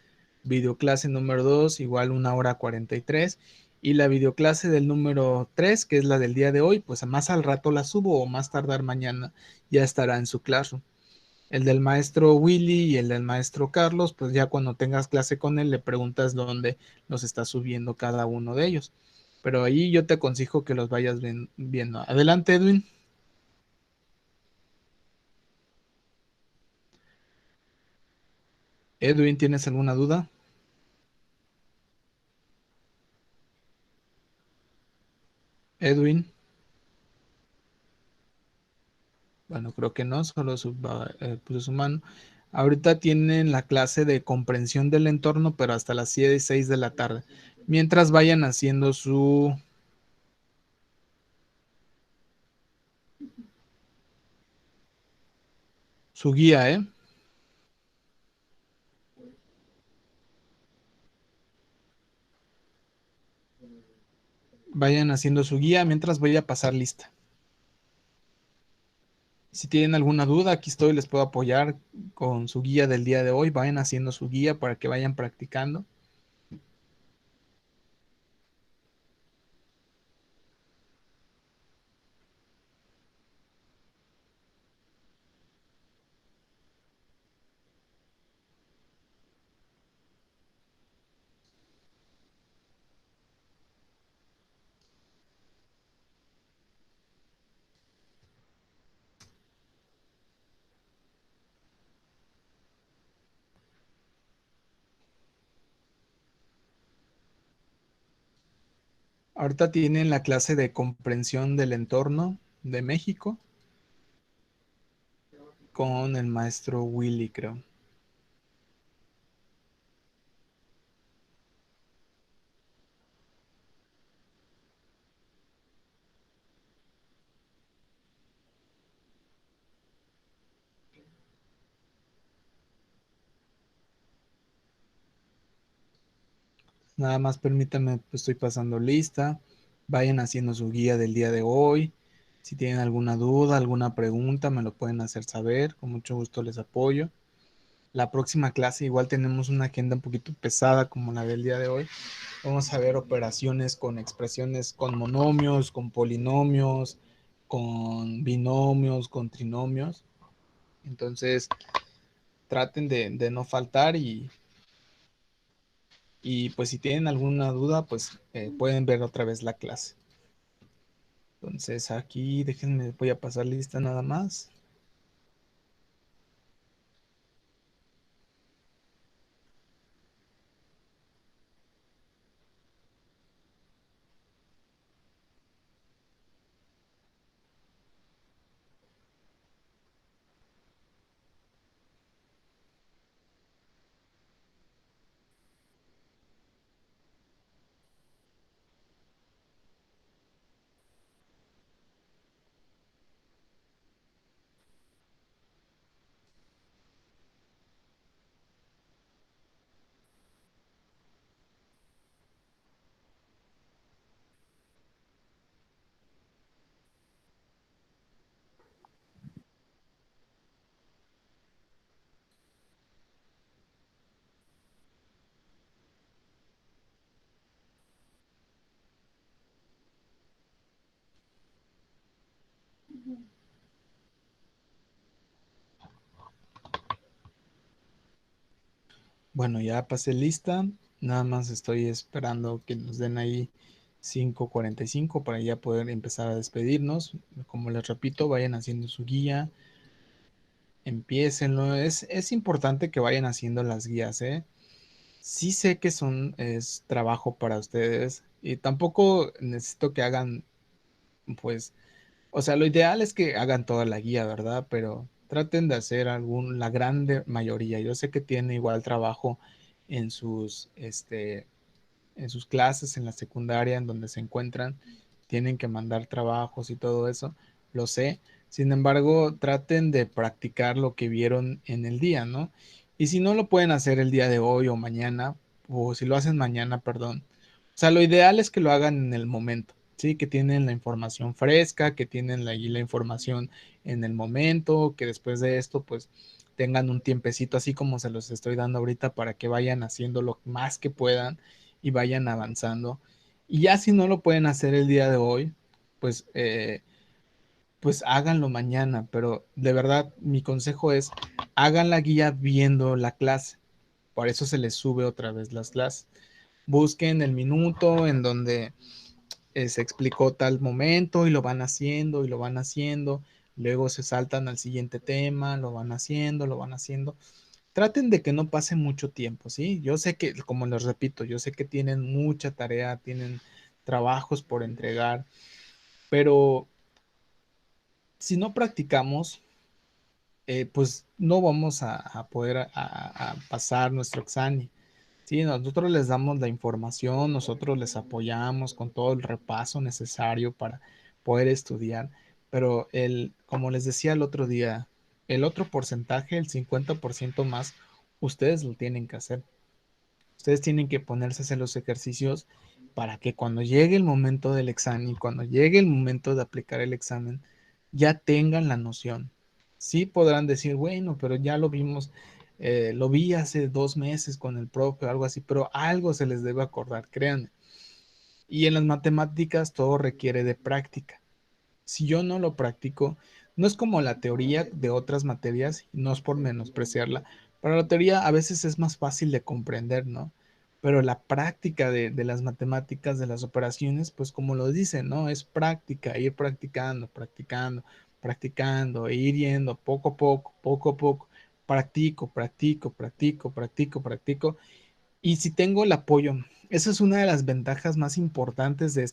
videoclase número 2 igual 1 hora 43, y la videoclase del número 3, que es la del día de hoy, pues más al rato la subo o más tardar mañana ya estará en su clase. El del maestro Willy y el del maestro Carlos, pues ya cuando tengas clase con él le preguntas dónde los está subiendo cada uno de ellos. Pero ahí yo te aconsejo que los vayas viendo. Adelante, Edwin. Edwin, ¿tienes alguna duda? Edwin. Bueno, creo que no, solo puso su mano. Ahorita tienen la clase de comprensión del entorno, pero hasta las 7 y 6 de la tarde. Mientras vayan haciendo su guía, ¿eh? Vayan haciendo su guía mientras voy a pasar lista. Si tienen alguna duda, aquí estoy, les puedo apoyar con su guía del día de hoy. Vayan haciendo su guía para que vayan practicando. Ahorita tienen la clase de comprensión del entorno de México con el maestro Willy, creo. Nada más permítanme, pues estoy pasando lista. Vayan haciendo su guía del día de hoy. Si tienen alguna duda, alguna pregunta, me lo pueden hacer saber. Con mucho gusto les apoyo. La próxima clase igual tenemos una agenda un poquito pesada como la del día de hoy. Vamos a ver operaciones con expresiones con monomios, con polinomios, con binomios, con trinomios. Entonces, traten de no faltar y pues si tienen alguna duda, pues pueden ver otra vez la clase. Entonces aquí déjenme, voy a pasar lista nada más. Bueno, ya pasé lista. Nada más estoy esperando que nos den ahí 5:45 para ya poder empezar a despedirnos. Como les repito, vayan haciendo su guía, empiecenlo. Es importante que vayan haciendo las guías, ¿eh? Sí sé que es trabajo para ustedes y tampoco necesito que hagan, pues, o sea, lo ideal es que hagan toda la guía, ¿verdad? Pero traten de hacer la grande mayoría. Yo sé que tienen igual trabajo en en sus clases, en la secundaria, en donde se encuentran, tienen que mandar trabajos y todo eso, lo sé. Sin embargo, traten de practicar lo que vieron en el día, ¿no? Y si no lo pueden hacer el día de hoy o mañana, o si lo hacen mañana, perdón. O sea, lo ideal es que lo hagan en el momento, ¿sí? Que tienen la información fresca, que tienen la información en el momento, que después de esto, pues tengan un tiempecito así como se los estoy dando ahorita para que vayan haciendo lo más que puedan y vayan avanzando. Y ya si no lo pueden hacer el día de hoy, pues pues háganlo mañana, pero de verdad mi consejo es hagan la guía viendo la clase. Por eso se les sube otra vez las clases. Busquen el minuto en donde se explicó tal momento y lo van haciendo y lo van haciendo. Luego se saltan al siguiente tema, lo van haciendo, lo van haciendo. Traten de que no pase mucho tiempo, ¿sí? Yo sé que, como les repito, yo sé que tienen mucha tarea, tienen trabajos por entregar, pero si no practicamos, pues no vamos a poder a pasar nuestro examen. Sí, nosotros les damos la información, nosotros les apoyamos con todo el repaso necesario para poder estudiar, pero como les decía el otro día, el otro porcentaje, el 50% más, ustedes lo tienen que hacer. Ustedes tienen que ponerse a hacer los ejercicios para que cuando llegue el momento del examen y cuando llegue el momento de aplicar el examen, ya tengan la noción. Sí podrán decir, bueno, pero ya lo vimos, lo vi hace 2 meses con el profe o algo así, pero algo se les debe acordar, créanme. Y en las matemáticas todo requiere de práctica. Si yo no lo practico, no es como la teoría de otras materias, y no es por menospreciarla, pero la teoría a veces es más fácil de comprender, ¿no? Pero la práctica de las matemáticas, de las operaciones, pues como lo dicen, ¿no? Es práctica, ir practicando, practicando, practicando, e ir yendo poco a poco, practico, practico, practico, practico, practico, y si tengo el apoyo, esa es una de las ventajas más importantes de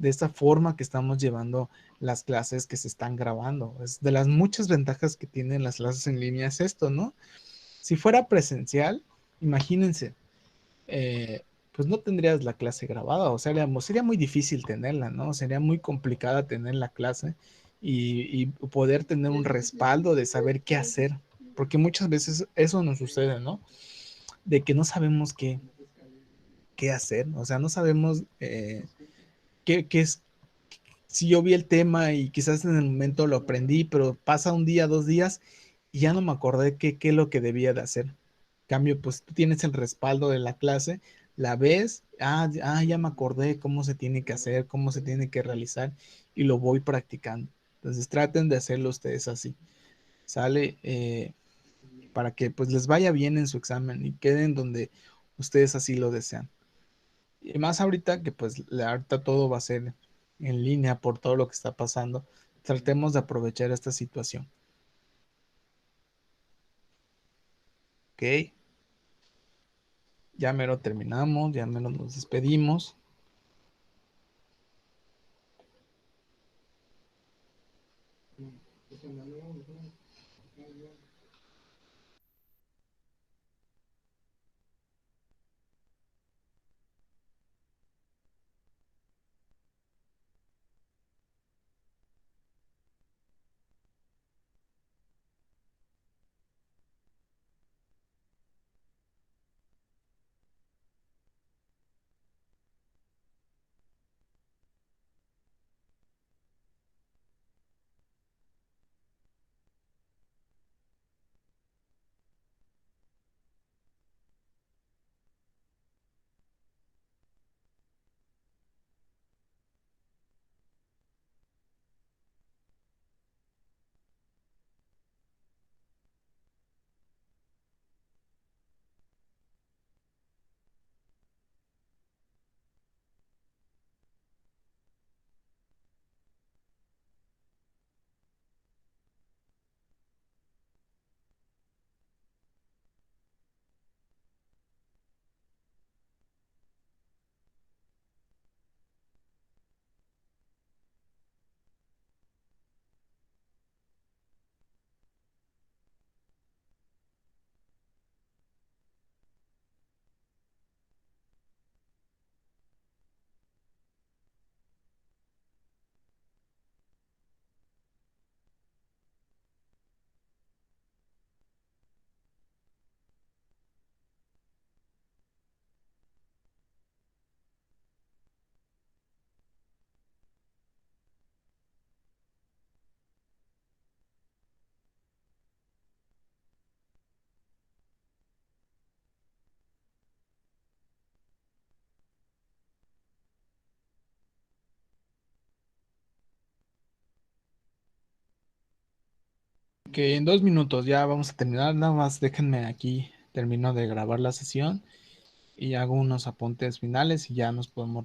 esta forma que estamos llevando las clases que se están grabando. Es de las muchas ventajas que tienen las clases en línea es esto, ¿no? Si fuera presencial, imagínense, pues no tendrías la clase grabada, o sea, sería muy difícil tenerla, ¿no? Sería muy complicada tener la clase y poder tener un respaldo de saber qué hacer, porque muchas veces eso nos sucede, ¿no? De que no sabemos qué hacer, o sea, no sabemos qué es, si yo vi el tema y quizás en el momento lo aprendí, pero pasa un día, 2 días y ya no me acordé qué es lo que debía de hacer. En cambio, pues tú tienes el respaldo de la clase, la ves, ya me acordé cómo se tiene que hacer, cómo se tiene que realizar y lo voy practicando. Entonces traten de hacerlo ustedes así, ¿sale? Para que pues les vaya bien en su examen y queden donde ustedes así lo desean. Y más ahorita que pues ahorita todo va a ser en línea por todo lo que está pasando, tratemos de aprovechar esta situación. Ok, ya mero terminamos, ya mero nos despedimos. Que en 2 minutos ya vamos a terminar. Nada más déjenme aquí, termino de grabar la sesión y hago unos apuntes finales y ya nos podemos